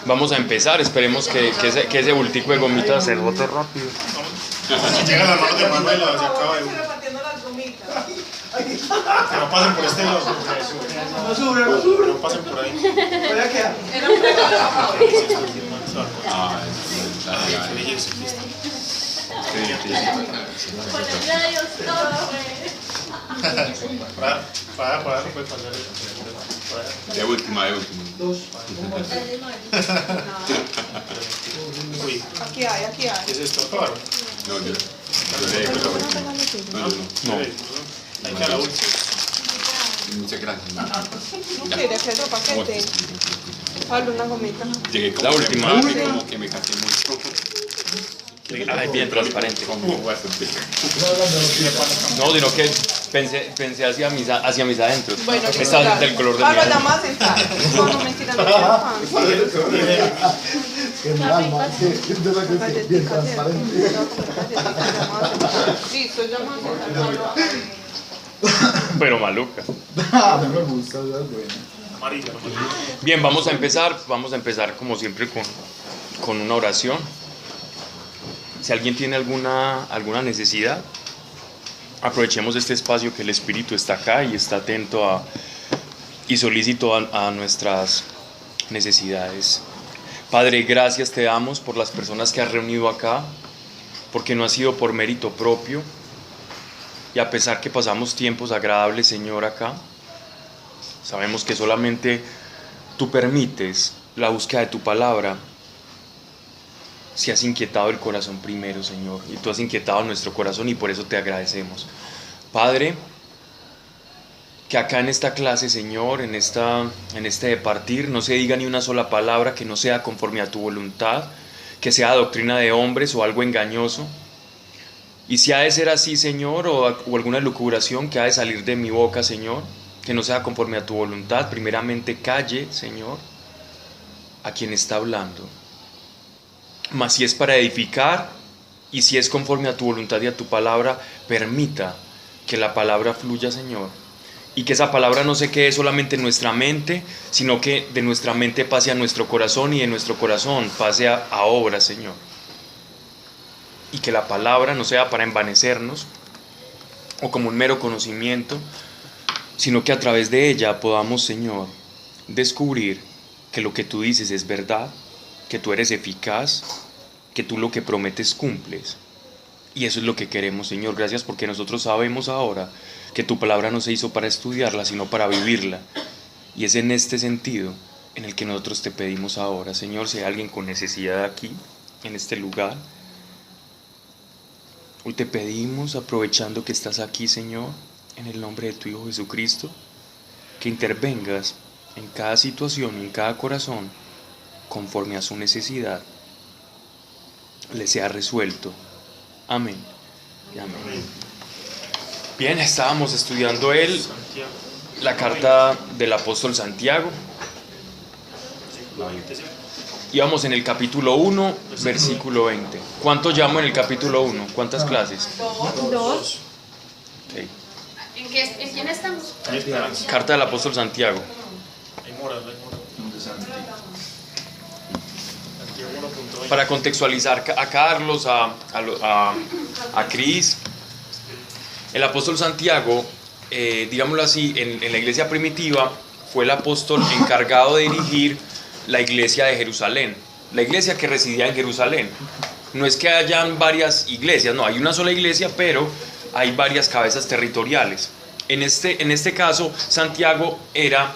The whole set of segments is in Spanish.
Vamos a empezar, esperemos que ese bultico de gomitas se bote rápido. Llega la mano de Manuel, se acaba de uno. Que no pasen por este lado. No pasen por ahí. Para no puede pasar eso. De última. Dos. Uy. Aquí hay. ¿Qué es esto? Claro. No, yo leí la última. No. Ahí queda la última. Muchas gracias. No quiere que otro paquete. Pablo, una gomita. Llegué como La última. como que me cansé mucho. Ay, bien transparente. Como bastante. No, sino que pensé hacia mis adentros. Bueno, Está del color de mi Pablo, alma. ya más sentar. No, mentira, no tiene pan. Que me alma, que bien transparente. Listo, ya más sentar. Pero maluca. No me gusta, es bueno. Amarilla. Bien, vamos a empezar como siempre con una oración. Si alguien tiene alguna necesidad, aprovechemos este espacio que el Espíritu está acá y está atento y solícito a nuestras necesidades. Padre, gracias te damos por las personas que has reunido acá, porque no ha sido por mérito propio, y a pesar que pasamos tiempos agradables, Señor, acá, sabemos que solamente tú permites la búsqueda de tu palabra. Si has inquietado el corazón primero, Señor, y tú has inquietado nuestro corazón y por eso te agradecemos. Padre, que acá en esta clase, Señor, en este departir, no se diga ni una sola palabra que no sea conforme a tu voluntad, que sea doctrina de hombres o algo engañoso. Y si ha de ser así, Señor, o alguna lucubración que ha de salir de mi boca, Señor, que no sea conforme a tu voluntad, primeramente calle, Señor, a quien está hablando. Mas si es para edificar y si es conforme a tu voluntad y a tu palabra, permita que la palabra fluya, Señor, y que esa palabra no se quede solamente en nuestra mente, sino que de nuestra mente pase a nuestro corazón y de nuestro corazón pase a obra, Señor. Y que la palabra no sea para envanecernos o como un mero conocimiento, sino que a través de ella podamos, Señor, descubrir que lo que tú dices es verdad, que tú eres eficaz, que tú lo que prometes cumples. Y eso es lo que queremos, Señor. Gracias porque nosotros sabemos ahora que tu palabra no se hizo para estudiarla, sino para vivirla. Y es en este sentido en el que nosotros te pedimos ahora, Señor, si hay alguien con necesidad aquí, en este lugar, hoy te pedimos, aprovechando que estás aquí, Señor, en el nombre de tu Hijo Jesucristo, que intervengas en cada situación y en cada corazón, conforme a su necesidad, le sea resuelto. Amén. Y amén. Bien, estábamos estudiando la carta del apóstol Santiago. Íbamos en el capítulo 1, versículo 20. ¿Cuánto llamo en el capítulo 1? ¿Cuántas clases? Dos. Okay. ¿En quién estamos? Carta del apóstol Santiago. Para contextualizar a Carlos, a Cris, el apóstol Santiago, digámoslo así, en la iglesia primitiva fue el apóstol encargado de dirigir la iglesia de Jerusalén, la iglesia que residía en Jerusalén. No es que hayan varias iglesias, no, hay una sola iglesia, pero hay varias cabezas territoriales. En este caso, Santiago era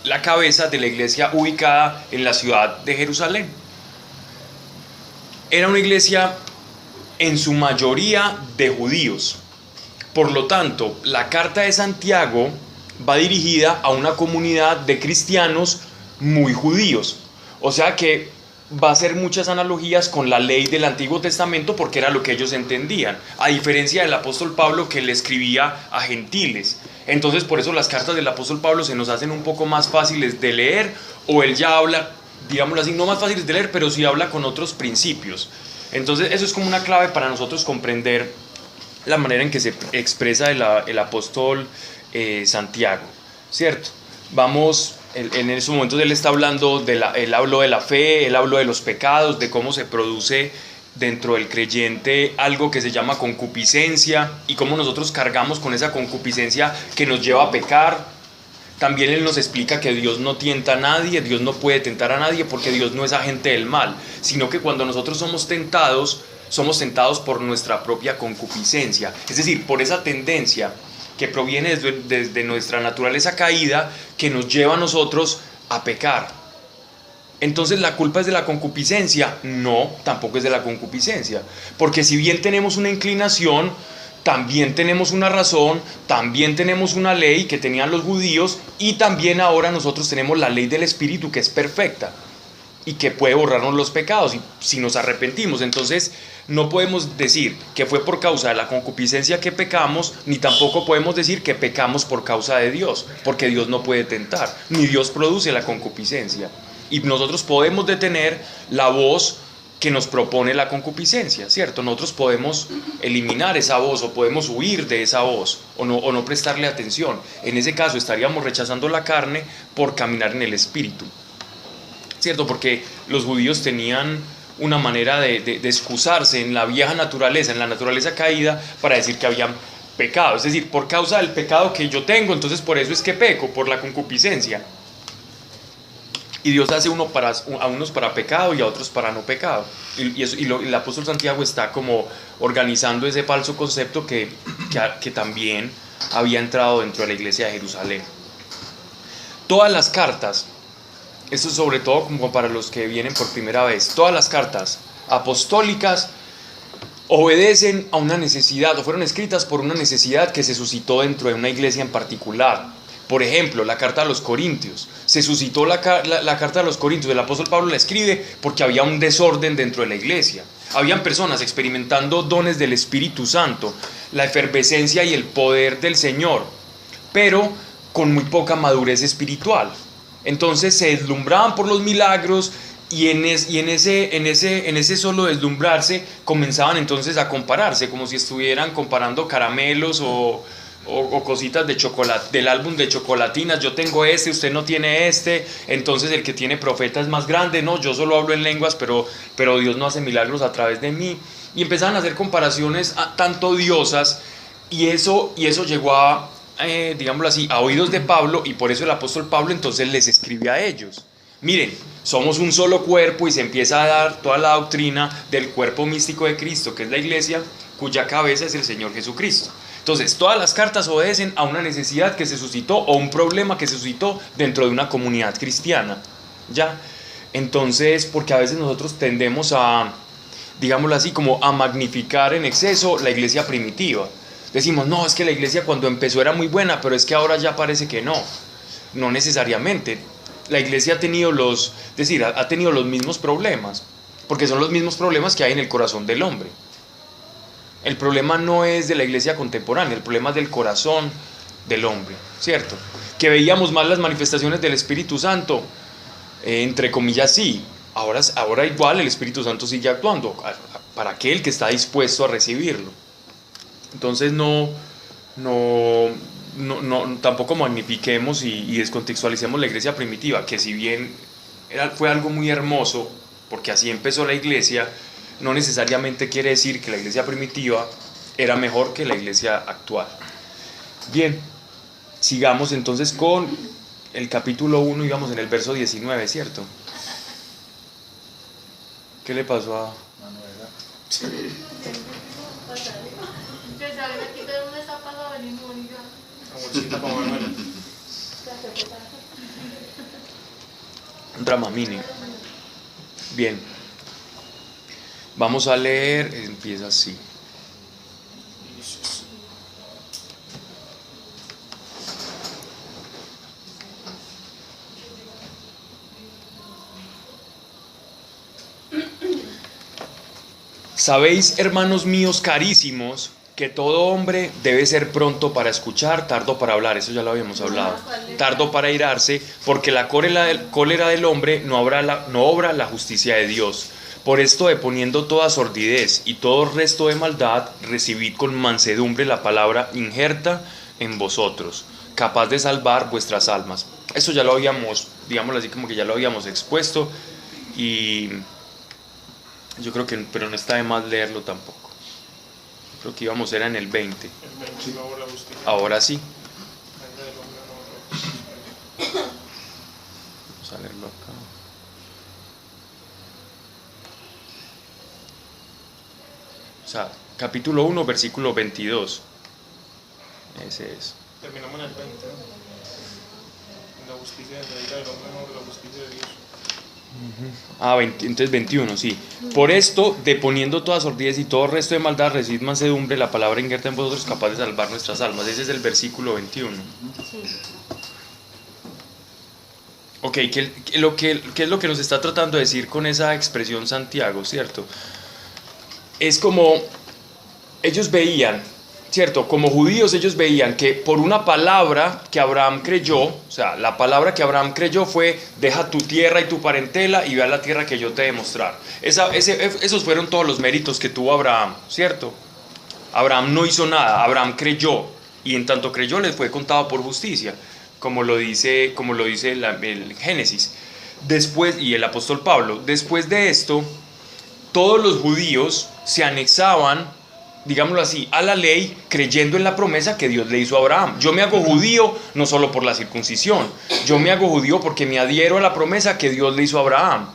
la cabeza de la iglesia ubicada en la ciudad de Jerusalén. Era una iglesia en su mayoría de judíos. Por lo tanto, la carta de Santiago va dirigida a una comunidad de cristianos muy judíos. O sea que va a hacer muchas analogías con la ley del Antiguo Testamento porque era lo que ellos entendían, a diferencia del apóstol Pablo que le escribía a gentiles. Entonces por eso las cartas del apóstol Pablo se nos hacen un poco más fáciles de leer, o él ya habla, digámoslo así, no más fáciles de leer, pero sí habla con otros principios. Entonces eso es como una clave para nosotros comprender la manera en que se expresa el apóstol Santiago, ¿cierto? en esos momentos él está hablando, él habló de la fe, él habló de los pecados, de cómo se produce dentro del creyente algo que se llama concupiscencia y cómo nosotros cargamos con esa concupiscencia que nos lleva a pecar. También él nos explica que Dios no tienta a nadie, Dios no puede tentar a nadie porque Dios no es agente del mal, sino que cuando nosotros somos tentados por nuestra propia concupiscencia, es decir, por esa tendencia que proviene desde nuestra naturaleza caída que nos lleva a nosotros a pecar. Entonces, ¿la culpa es de la concupiscencia? No, tampoco es de la concupiscencia, porque si bien tenemos una inclinación, también tenemos una razón, también tenemos una ley que tenían los judíos y también ahora nosotros tenemos la ley del Espíritu que es perfecta y que puede borrarnos los pecados si nos arrepentimos. Entonces no podemos decir que fue por causa de la concupiscencia que pecamos, ni tampoco podemos decir que pecamos por causa de Dios, porque Dios no puede tentar, ni Dios produce la concupiscencia. Y nosotros podemos detener la voz que nos propone la concupiscencia, ¿cierto? Nosotros podemos eliminar esa voz o podemos huir de esa voz o no prestarle atención. En ese caso estaríamos rechazando la carne por caminar en el Espíritu, ¿cierto? Porque los judíos tenían una manera de excusarse en la vieja naturaleza, en la naturaleza caída, para decir que habían pecado. Es decir, por causa del pecado que yo tengo, entonces por eso es que peco, por la concupiscencia. Y Dios hace a unos para pecado y a otros para no pecado. Y el apóstol Santiago está como organizando ese falso concepto que también había entrado dentro de la iglesia de Jerusalén. Todas las cartas, esto es sobre todo como para los que vienen por primera vez, todas las cartas apostólicas obedecen a una necesidad o fueron escritas por una necesidad que se suscitó dentro de una iglesia en particular. Por ejemplo, la carta a los Corintios. Se suscitó la carta a los Corintios. El apóstol Pablo la escribe porque había un desorden dentro de la iglesia. Habían personas experimentando dones del Espíritu Santo, la efervescencia y el poder del Señor, pero con muy poca madurez espiritual. Entonces se deslumbraban por los milagros y en ese solo deslumbrarse comenzaban entonces a compararse, como si estuvieran comparando caramelos o cositas de chocolate, del álbum de chocolatinas. Yo tengo este, usted no tiene este, entonces el que tiene profeta es más grande. No, yo solo hablo en lenguas, pero Dios no hace milagros a través de mí. Y empezaban a hacer comparaciones tanto odiosas, y eso llegó a, digámoslo así, a oídos de Pablo, y por eso el apóstol Pablo entonces les escribe a ellos. Miren, somos un solo cuerpo, y se empieza a dar toda la doctrina del cuerpo místico de Cristo, que es la iglesia, cuya cabeza es el Señor Jesucristo. Entonces, todas las cartas obedecen a una necesidad que se suscitó o un problema que se suscitó dentro de una comunidad cristiana, ¿ya? Entonces, porque a veces nosotros tendemos a, digámoslo así, como a magnificar en exceso la iglesia primitiva. Decimos, no, es que la iglesia cuando empezó era muy buena, pero es que ahora ya parece que no. No necesariamente. La iglesia ha tenido los mismos problemas, porque son los mismos problemas que hay en el corazón del hombre. El problema no es de la iglesia contemporánea, el problema es del corazón del hombre, ¿cierto? Que veíamos más las manifestaciones del Espíritu Santo, entre comillas sí, ahora igual el Espíritu Santo sigue actuando para aquel que está dispuesto a recibirlo. Entonces tampoco magnifiquemos y descontextualicemos la iglesia primitiva, que si bien fue algo muy hermoso, porque así empezó la iglesia, no necesariamente quiere decir que la iglesia primitiva era mejor que la iglesia actual. Bien, sigamos entonces con el capítulo 1, digamos en el verso 19, ¿cierto? ¿Qué le pasó a Manuela? Un Dramamine. Bien. Vamos a leer, empieza así. Sabéis, hermanos míos carísimos, que todo hombre debe ser pronto para escuchar, tardo para hablar. Eso ya lo habíamos hablado. Tardo para irarse, porque la cólera del hombre no obra la justicia de Dios. Por esto, deponiendo toda sordidez y todo resto de maldad, recibid con mansedumbre la palabra injerta en vosotros, capaz de salvar vuestras almas. Esto ya lo habíamos, digámoslo así, como que ya lo habíamos expuesto y yo creo que, pero no está de más leerlo tampoco. Creo que íbamos era en el 20. Ahora sí. Vamos a leerlo acá. O sea, capítulo 1, versículo 22. Ese es. Terminamos en el 20, ¿no? En la justicia de la ira del hombre, no de la justicia de Dios. Entonces 21, sí. Por esto, deponiendo toda sordidez y todo resto de maldad, recibid mansedumbre, la palabra injerta en vosotros, capaz de salvar nuestras almas. Ese es el versículo 21. Ok, ¿qué es lo que nos está tratando de decir con esa expresión Santiago, cierto? Es como ellos veían, ¿cierto? Como judíos ellos veían que por una palabra que Abraham creyó, o sea, la palabra que Abraham creyó fue: deja tu tierra y tu parentela y ve a la tierra que yo te he de mostrar. Esos fueron todos los méritos que tuvo Abraham, ¿cierto? Abraham no hizo nada, Abraham creyó, y en tanto creyó le fue contado por justicia, como lo dice el Génesis. Después, y el apóstol Pablo, después de esto, todos los judíos se anexaban, digámoslo así, a la ley, creyendo en la promesa que Dios le hizo a Abraham. Yo me hago judío no solo por la circuncisión, yo me hago judío porque me adhiero a la promesa que Dios le hizo a Abraham.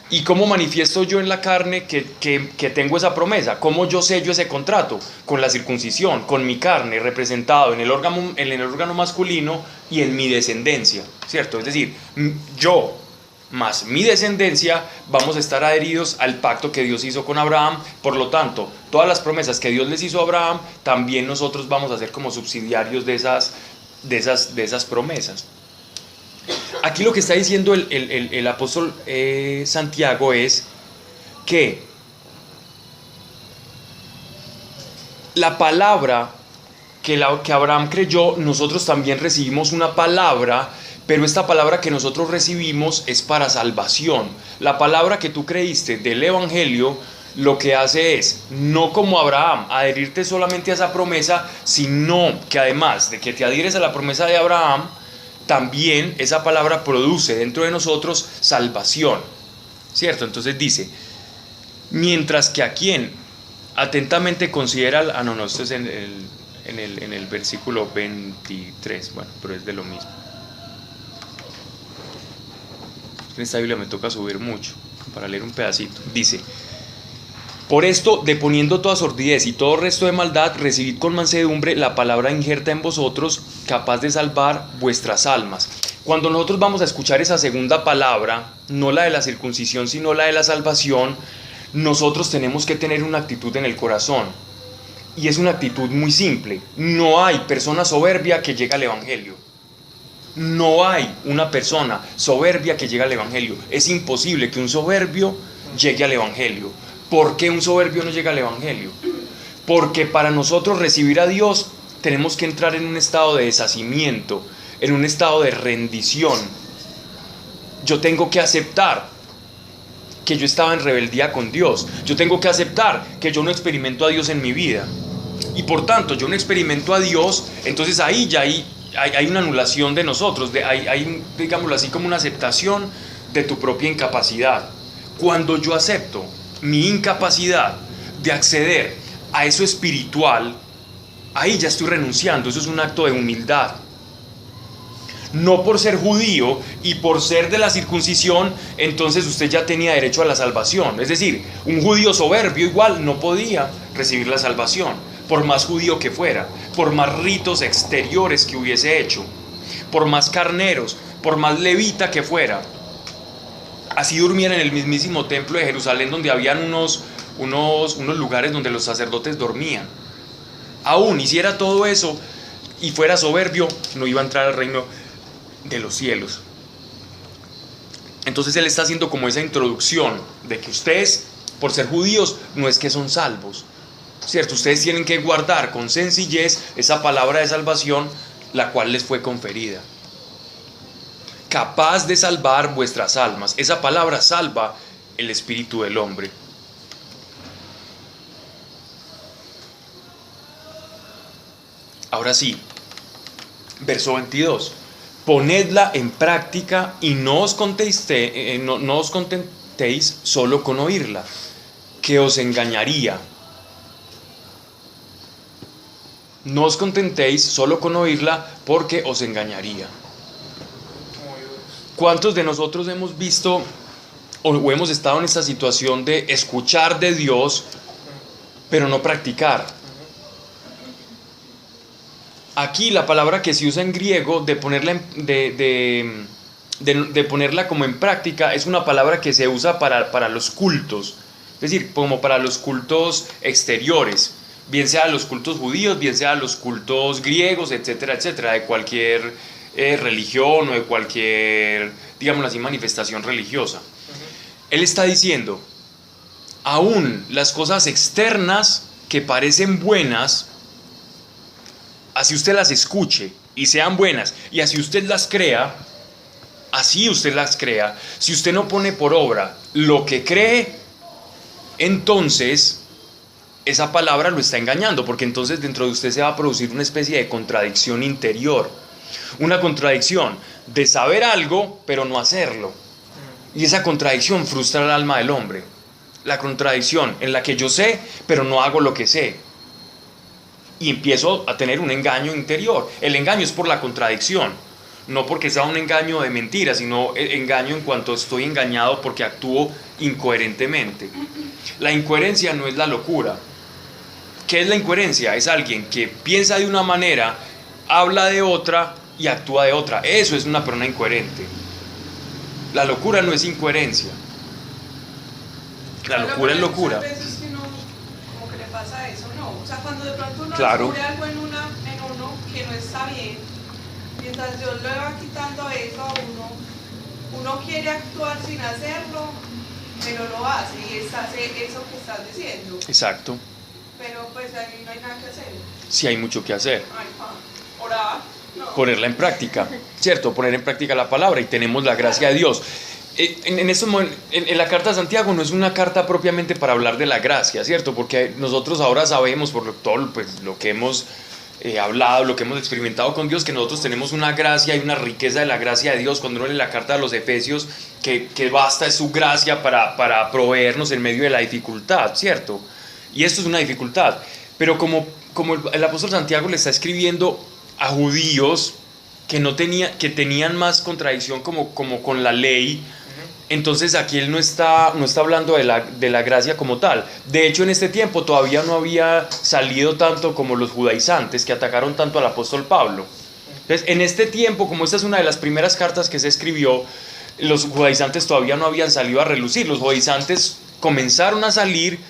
¿Y cómo manifiesto yo en la carne que tengo esa promesa? ¿Cómo yo sello ese contrato? Con la circuncisión, con mi carne, representado en el órgano masculino y en mi descendencia, ¿cierto? Es decir, yo más mi descendencia vamos a estar adheridos al pacto que Dios hizo con Abraham. Por lo tanto, todas las promesas que Dios les hizo a Abraham, también nosotros vamos a ser como subsidiarios de esas promesas. Aquí lo que está diciendo el apóstol Santiago es que la palabra que Abraham creyó, nosotros también recibimos una palabra, pero esta palabra que nosotros recibimos es para salvación. La palabra que tú creíste del Evangelio lo que hace es, no como Abraham, adherirte solamente a esa promesa, sino que además de que te adhieres a la promesa de Abraham, también esa palabra produce dentro de nosotros salvación, ¿cierto? Entonces dice, mientras que a quien atentamente considera, esto es en el versículo 23, bueno, pero es de lo mismo. En esta Biblia me toca subir mucho para leer un pedacito. Dice: por esto, deponiendo toda sordidez y todo resto de maldad, recibid con mansedumbre la palabra injerta en vosotros, capaz de salvar vuestras almas. Cuando nosotros vamos a escuchar esa segunda palabra, no la de la circuncisión, sino la de la salvación, nosotros tenemos que tener una actitud en el corazón. Y es una actitud muy simple. No hay persona soberbia que llegue al Evangelio. No hay una persona soberbia que llegue al Evangelio. Es imposible que un soberbio llegue al Evangelio. ¿Por qué un soberbio no llega al Evangelio? Porque para nosotros recibir a Dios tenemos que entrar en un estado de deshacimiento, en un estado de rendición. Yo tengo que aceptar que yo estaba en rebeldía con Dios. Yo tengo que aceptar que yo no experimento a Dios en mi vida. Y por tanto, yo no experimento a Dios, entonces ahí ya hay una anulación de nosotros, hay, digámoslo así, como una aceptación de tu propia incapacidad. Cuando yo acepto mi incapacidad de acceder a eso espiritual, ahí ya estoy renunciando. Eso es un acto de humildad. No por ser judío y por ser de la circuncisión, entonces usted ya tenía derecho a la salvación. Es decir, un judío soberbio igual no podía recibir la salvación, por más judío que fuera, por más ritos exteriores que hubiese hecho, por más carneros, por más levita que fuera. Así durmiera en el mismísimo templo de Jerusalén, donde habían unos lugares donde los sacerdotes dormían. Aún hiciera todo eso y fuera soberbio, no iba a entrar al reino de los cielos. Entonces él está haciendo como esa introducción de que ustedes, por ser judíos, no es que son salvos, ¿cierto? Ustedes tienen que guardar con sencillez esa palabra de salvación, la cual les fue conferida, capaz de salvar vuestras almas. Esa palabra salva el espíritu del hombre. Ahora sí, verso 22. ponedla en práctica y no os contentéis solo con oírla, que os engañaría. No os contentéis solo con oírla, porque os engañaría. ¿Cuántos de nosotros hemos visto o hemos estado en esta situación de escuchar de Dios, pero no practicar? Aquí la palabra que se usa en griego de ponerla como en práctica es una palabra que se usa para los cultos, es decir, como para los cultos exteriores, bien sea los cultos judíos, bien sea los cultos griegos, etcétera, etcétera, de cualquier religión o de cualquier, digamos así, manifestación religiosa. Él está diciendo, aún las cosas externas que parecen buenas, así usted las escuche y sean buenas, y así usted las crea, si usted no pone por obra lo que cree, entonces esa palabra lo está engañando, porque entonces dentro de usted se va a producir una especie de contradicción interior, una contradicción de saber algo pero no hacerlo, y esa contradicción frustra el alma del hombre, la contradicción en la que yo sé pero no hago lo que sé, y empiezo a tener un engaño interior. El engaño es por la contradicción, no porque sea un engaño de mentira, sino engaño en cuanto estoy engañado porque actúo incoherentemente. La incoherencia no es la locura. ¿Qué es la incoherencia? Es alguien que piensa de una manera, habla de otra y actúa de otra. Eso es una persona incoherente. La locura no es incoherencia. La locura es locura. Muchas veces que uno como que le pasa eso, ¿no? O sea, cuando de pronto uno Claro. descubre algo en uno que no está bien, mientras Dios le va quitando eso a uno quiere actuar sin hacerlo, pero lo hace y hace eso que estás diciendo. Exacto. Pero pues ahí no hay nada que hacer. Sí hay mucho que hacer. Ay, orar, no. Ponerla en práctica, ¿cierto? Poner en práctica la palabra, y tenemos la gracia de Dios. En la carta de Santiago no es una carta propiamente para hablar de la gracia, ¿cierto? Porque nosotros ahora sabemos, por todo pues, lo que hemos hablado, lo que hemos experimentado con Dios, que nosotros tenemos una gracia y una riqueza de la gracia de Dios. Cuando uno lee la carta de los Efesios, que basta es su gracia para proveernos en medio de la dificultad, ¿cierto? Y esto es una dificultad. Pero como el apóstol Santiago le está escribiendo a judíos que tenían más contradicción como con la ley, entonces aquí él no está hablando de la gracia como tal. De hecho, en este tiempo todavía no había salido tanto como los judaizantes que atacaron tanto al apóstol Pablo. Entonces, en este tiempo, como esta es una de las primeras cartas que se escribió, los judaizantes todavía no habían salido a relucir. Los judaizantes comenzaron a salir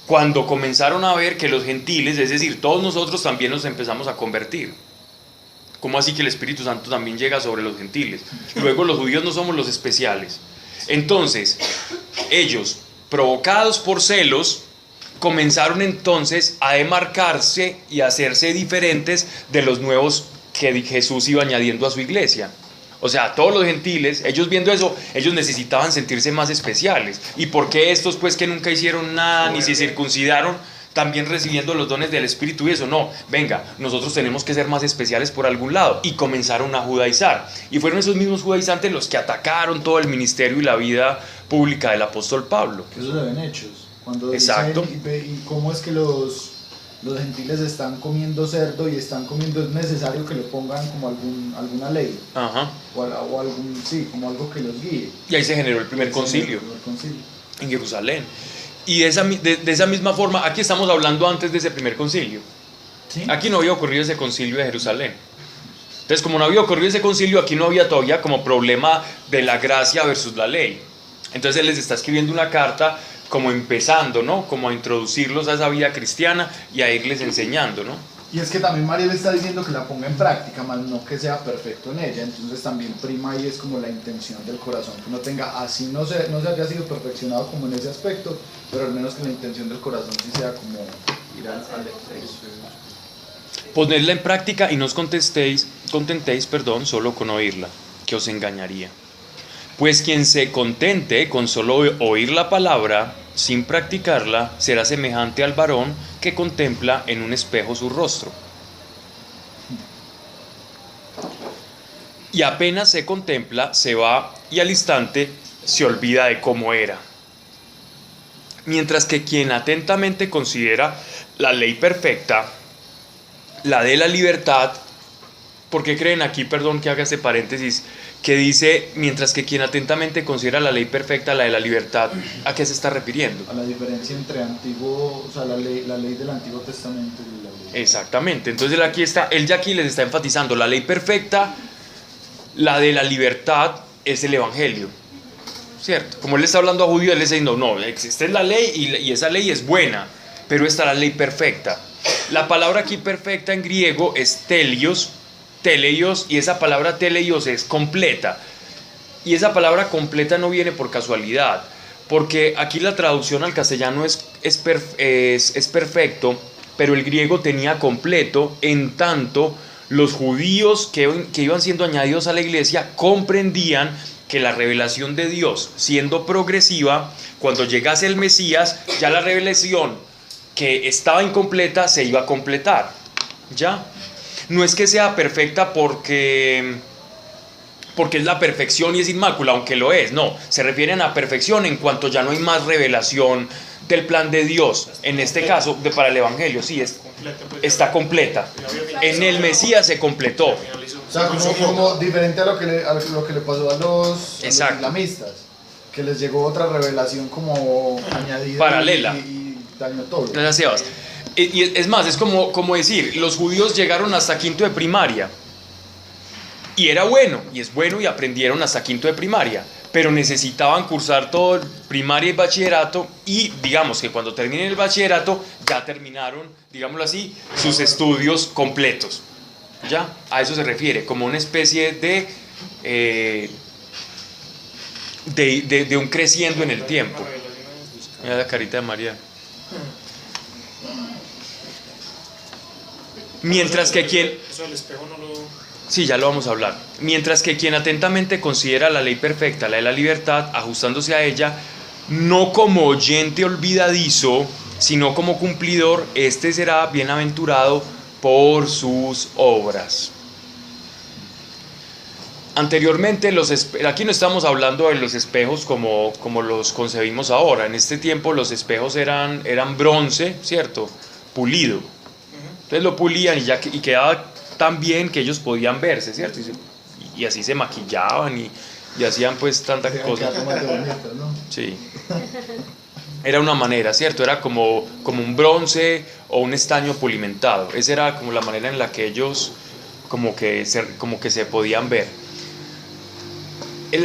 cuando comenzaron a ver que los gentiles, es decir, todos nosotros también nos empezamos a convertir. ¿Cómo así que el Espíritu Santo también llega sobre los gentiles? Luego los judíos no somos los especiales. Entonces, ellos, provocados por celos, comenzaron entonces a demarcarse y a hacerse diferentes de los nuevos que Jesús iba añadiendo a su iglesia. O sea, todos los gentiles, ellos viendo eso, ellos necesitaban sentirse más especiales. ¿Y por qué estos pues que nunca hicieron nada ni se circuncidaron, también recibiendo los dones del Espíritu y eso? No, venga, nosotros tenemos que ser más especiales por algún lado. Y comenzaron a judaizar. Y fueron esos mismos judaizantes los que atacaron todo el ministerio y la vida pública del apóstol Pablo. Eso se ven hechos. Cuando Exacto. dicen, y cómo es que los gentiles están comiendo cerdo y están comiendo, es necesario que le pongan como alguna ley. Ajá. O algún, sí, como algo que los guíe. Y ahí se generó el primer concilio concilio. en Jerusalén. Y de esa misma forma, aquí estamos hablando antes de ese primer concilio. ¿Sí? Aquí no había ocurrido ese concilio de Jerusalén. Entonces, como no había ocurrido ese concilio, aquí no había todavía como problema de la gracia versus la ley. Entonces él les está escribiendo una carta como empezando, ¿no? Como a introducirlos a esa vida cristiana y a irles enseñando, ¿no? Y es que también María le está diciendo que la ponga en práctica, más no que sea perfecto en ella. Entonces también prima ahí es como la intención del corazón, que no tenga, así no se haya sido perfeccionado como en ese aspecto, pero al menos que la intención del corazón sí sea como ir al exceso. Ponedla en práctica y no os contentéis, solo con oírla, que os engañaría. Pues quien se contente con solo oír la palabra, sin practicarla, será semejante al varón que contempla en un espejo su rostro. y apenas se contempla, se va y al instante se olvida de cómo era. Mientras que quien atentamente considera la ley perfecta, la de la libertad, ¿por qué creen aquí, perdón que haga este paréntesis, que dice, mientras que quien atentamente considera la ley perfecta, la de la libertad, ¿a qué se está refiriendo? A la diferencia entre antiguo, o sea, la ley del Antiguo Testamento y la ley. Exactamente, entonces él ya aquí les está enfatizando la ley perfecta, la de la libertad es el evangelio, ¿cierto? Como él está hablando a judíos, él le está diciendo, no, existe la ley y esa ley es buena, pero está la ley perfecta. La palabra aquí perfecta en griego es teleios, y esa palabra teleios es completa. Y esa palabra completa no viene por casualidad, porque aquí la traducción al castellano es perfecto, pero el griego tenía completo, en tanto los judíos que iban siendo añadidos a la iglesia comprendían que la revelación de Dios, siendo progresiva, cuando llegase el Mesías, ya la revelación que estaba incompleta se iba a completar. ¿Ya? No es que sea perfecta porque es la perfección y es inmácula, aunque lo es, no, se refieren a perfección en cuanto ya no hay más revelación del plan de Dios, en este caso para el evangelio, sí, está completa. En el Mesías se completó. O sea, como diferente a lo que le pasó a los islamistas, que les llegó otra revelación como añadida paralela y dañó todo. Gracias, Sebas. Y es más, es como decir, los judíos llegaron hasta quinto de primaria y era bueno, y es bueno, y aprendieron hasta quinto de primaria, pero necesitaban cursar todo primaria y bachillerato, y digamos que cuando terminen el bachillerato ya terminaron, digámoslo así, sus estudios completos. ¿Ya? A eso se refiere, como una especie de un creciendo en el tiempo. Mira la carita de María. Mientras que quien... Eso del espejo no lo... Sí, ya lo vamos a hablar. Mientras que quien atentamente considera la ley perfecta, la de la libertad, ajustándose a ella, no como oyente olvidadizo, sino como cumplidor, este será bienaventurado por sus obras. Anteriormente, aquí no estamos hablando de los espejos como los concebimos ahora. En este tiempo los espejos eran bronce, ¿cierto? Pulido. Entonces lo pulían y quedaba tan bien que ellos podían verse, ¿cierto? Y así se maquillaban y hacían pues tantas cosas. Sí. Era una manera, ¿cierto? Era como un bronce o un estaño pulimentado. Esa era como la manera en la que ellos como que se podían ver.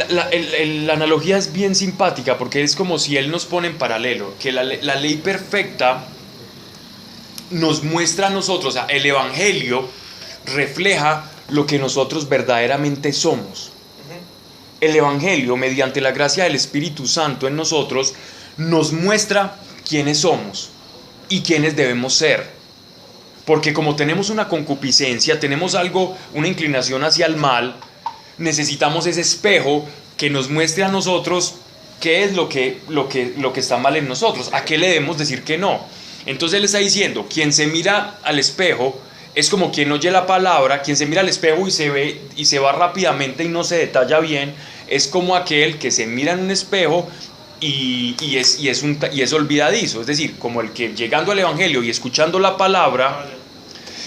La analogía es bien simpática porque es como si él nos pone en paralelo, que la ley perfecta nos muestra a nosotros, o sea, el evangelio refleja lo que nosotros verdaderamente somos. El evangelio, mediante la gracia del Espíritu Santo en nosotros, nos muestra quiénes somos y quiénes debemos ser. Porque como tenemos una concupiscencia, tenemos una inclinación hacia el mal, necesitamos ese espejo que nos muestre a nosotros qué es lo que está mal en nosotros, a qué le debemos decir que no. Entonces él está diciendo, quien se mira al espejo es como quien oye la palabra, quien se mira al espejo y se va rápidamente y no se detalla bien, es como aquel que se mira en un espejo y es olvidadizo, es decir, como el que llegando al evangelio y escuchando la palabra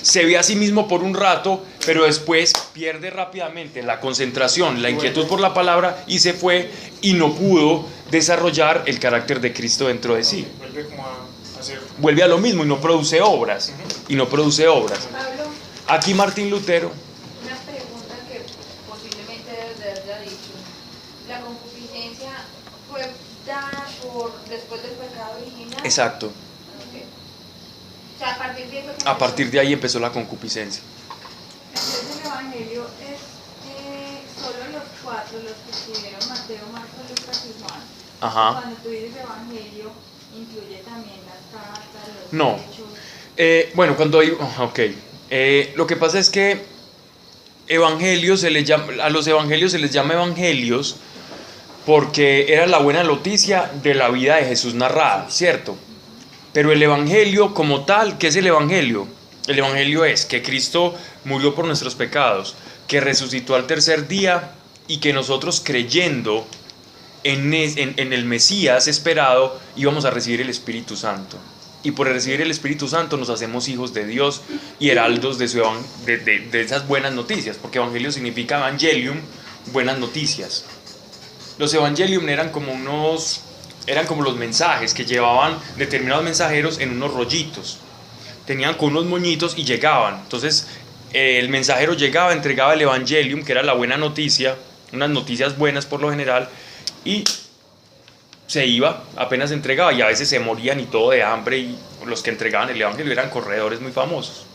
se ve a sí mismo por un rato, pero después pierde rápidamente la concentración, la inquietud por la palabra y se fue y no pudo desarrollar el carácter de Cristo dentro de sí. Vuelve a lo mismo y no produce obras. Pablo, Aquí Martín Lutero. una pregunta que posiblemente haya dicho. ¿La concupiscencia fue dada después del pecado original? Exacto. Okay. O sea, A partir de ahí empezó la concupiscencia. Entonces el evangelio es solo los cuatro, los que escribieron Mateo, Marcos, Lucas y Juan. Ajá. Cuando tú dices evangelio, incluye también las cartas, los No. hechos. Bueno, cuando hay... Ok. Lo que pasa es que a los evangelios se les llama evangelios porque era la buena noticia de la vida de Jesús narrada, ¿cierto? Pero el evangelio como tal, ¿qué es el evangelio? El evangelio es que Cristo murió por nuestros pecados, que resucitó al tercer día y que nosotros creyendo en el Mesías esperado íbamos a recibir el Espíritu Santo. Y por recibir el Espíritu Santo nos hacemos hijos de Dios y heraldos de esas buenas noticias, porque evangelio significa evangelium, buenas noticias. Los evangelium eran como los mensajes que llevaban determinados mensajeros en unos rollitos. Tenían con unos moñitos y llegaban. Entonces el mensajero llegaba, entregaba el evangelium, que era la buena noticia, unas noticias buenas por lo general, y se iba, apenas entregaba, y a veces se morían y todo de hambre, y los que entregaban el evangelio eran corredores muy famosos.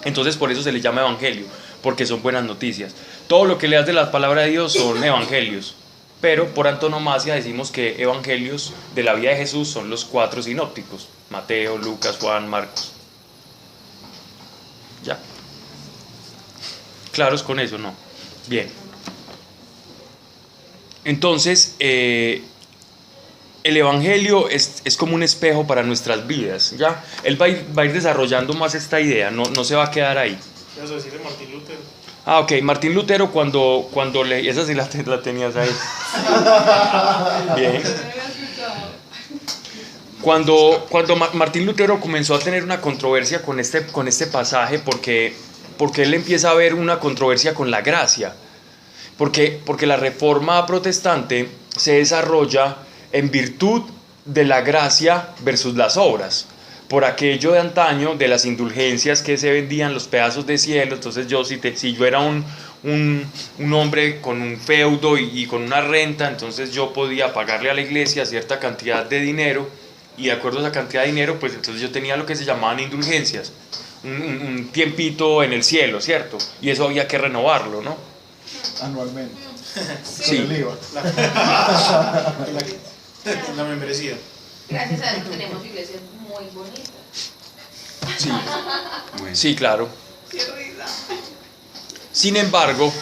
Entonces por eso se les llama evangelio, porque son buenas noticias. Todo lo que leas de la palabra de Dios son evangelios, pero por antonomasia decimos que evangelios de la vida de Jesús son los 4 sinópticos: Mateo, Lucas, Juan, Marcos. Ya. ¿Claros con eso? No. Bien. Entonces, el evangelio es como un espejo para nuestras vidas, ¿ya? Él va a ir desarrollando más esta idea, no se va a quedar ahí. ¿Qué vas a decir de Martín Lutero? Ah, ok, Martín Lutero cuando le... Esa sí la tenías ahí. Bien. Cuando Martín Lutero comenzó a tener una controversia con este pasaje, porque él empieza a ver una controversia con la gracia, porque la reforma protestante se desarrolla en virtud de la gracia versus las obras, por aquello de antaño de las indulgencias que se vendían, los pedazos de cielo. Entonces si yo era un hombre con un feudo y con una renta, entonces yo podía pagarle a la iglesia cierta cantidad de dinero, y de acuerdo a esa cantidad de dinero, pues entonces yo tenía lo que se llamaban indulgencias, un tiempito en el cielo, ¿cierto? Y eso había que renovarlo, ¿no? Anualmente. Sí. Con el IVA. La membresía. Gracias a Dios tenemos iglesias muy bonitas. Sí, Bueno. sí, claro. Qué risa. Sin embargo,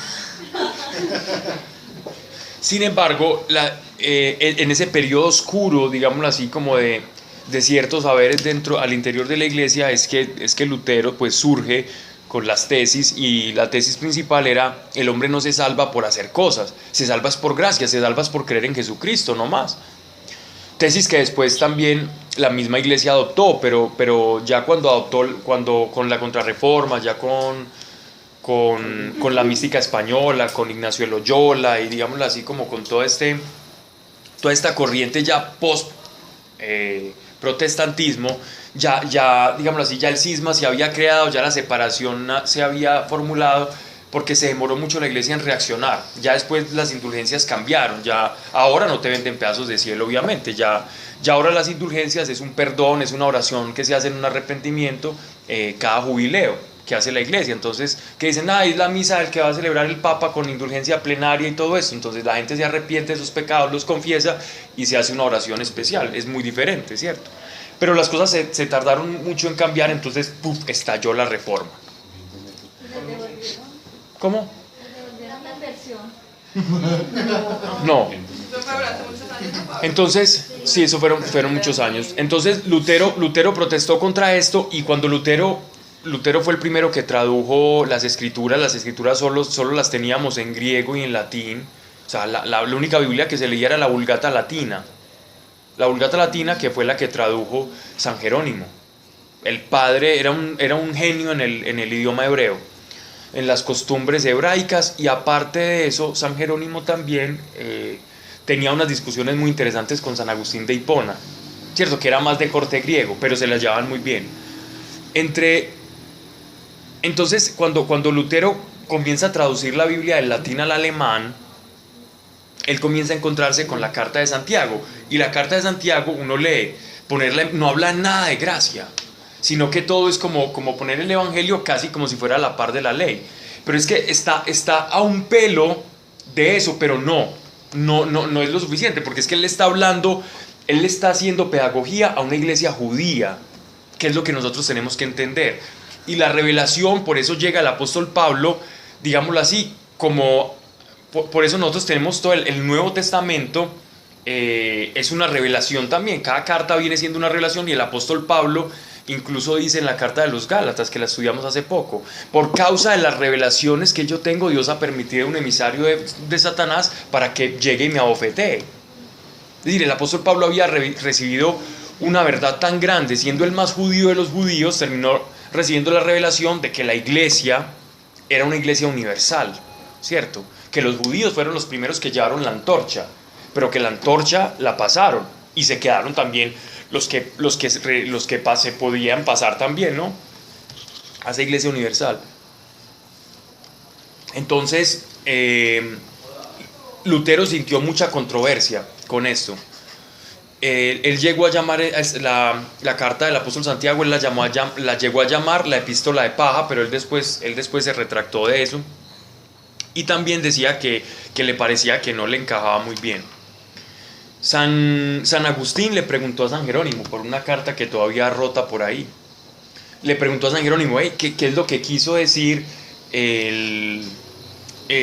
en ese periodo oscuro, digámoslo así, como de ciertos saberes al interior de la iglesia, es que Lutero pues surge con las tesis, y la tesis principal era: el hombre no se salva por hacer cosas, se salva es por gracia, se salva es por creer en Jesucristo, no más. Tesis que después también la misma iglesia adoptó, pero ya cuando con la Contrarreforma, ya con la mística española, con Ignacio de Loyola, y digámoslo así, como con toda esta corriente ya post protestantismo, ya digámoslo así, ya el cisma se había creado, ya la separación se había formulado, porque se demoró mucho la iglesia en reaccionar. Ya después las indulgencias cambiaron, ya ahora no te venden pedazos de cielo, obviamente, ya ahora las indulgencias es un perdón, es una oración que se hace en un arrepentimiento cada jubileo que hace la iglesia. Entonces, que dicen: es la misa del que va a celebrar el Papa con indulgencia plenaria y todo eso. Entonces la gente se arrepiente de sus pecados, los confiesa y se hace una oración especial. Es muy diferente, ¿cierto? Pero las cosas se tardaron mucho en cambiar, entonces estalló la reforma. ¿Cómo? No. Eso fue durante muchos años, ¿no, Pablo? Entonces, sí, eso fueron muchos años. Entonces Lutero protestó contra esto, y cuando Lutero fue el primero que tradujo las escrituras solo las teníamos en griego y en latín. O sea, la única Biblia que se leía era la Vulgata Latina. La Vulgata Latina, que fue la que tradujo San Jerónimo. El padre era un genio en el idioma hebreo, en las costumbres hebraicas, y aparte de eso, San Jerónimo también tenía unas discusiones muy interesantes con San Agustín de Hipona, cierto, que era más de corte griego, pero se las llevaban muy bien. Entonces, cuando Lutero comienza a traducir la Biblia del latín al alemán, él comienza a encontrarse con la Carta de Santiago, y la Carta de Santiago uno lee, no habla nada de gracia, sino que todo es como poner el evangelio casi como si fuera a la par de la ley. Pero es que está a un pelo de eso, pero no es lo suficiente, porque es que él le está haciendo pedagogía a una iglesia judía, que es lo que nosotros tenemos que entender. Y la revelación, por eso llega el apóstol Pablo, digámoslo así, por eso nosotros tenemos todo el Nuevo Testamento, es una revelación también. Cada carta viene siendo una revelación, y el apóstol Pablo Incluso dice en la carta de los Gálatas, que la estudiamos hace poco, por causa de las revelaciones que yo tengo, Dios ha permitido un emisario de Satanás para que llegue y me abofetee. Es decir, el apóstol Pablo había recibido una verdad tan grande, siendo el más judío de los judíos, terminó recibiendo la revelación de que la iglesia era una iglesia universal, ¿cierto? Que los judíos fueron los primeros que llevaron la antorcha, pero que la antorcha la pasaron y se quedaron también los que se podían pasar también, ¿no? A esa iglesia universal. Entonces, Lutero sintió mucha controversia con esto. Él llegó a llamar la carta del apóstol Santiago, él la llegó a llamar la epístola de paja, pero él después se retractó de eso. Y también decía que le parecía que no le encajaba muy bien. San Agustín le preguntó a San Jerónimo por una carta que todavía rota por ahí. Le preguntó a San Jerónimo, ¿qué es lo que quiso decir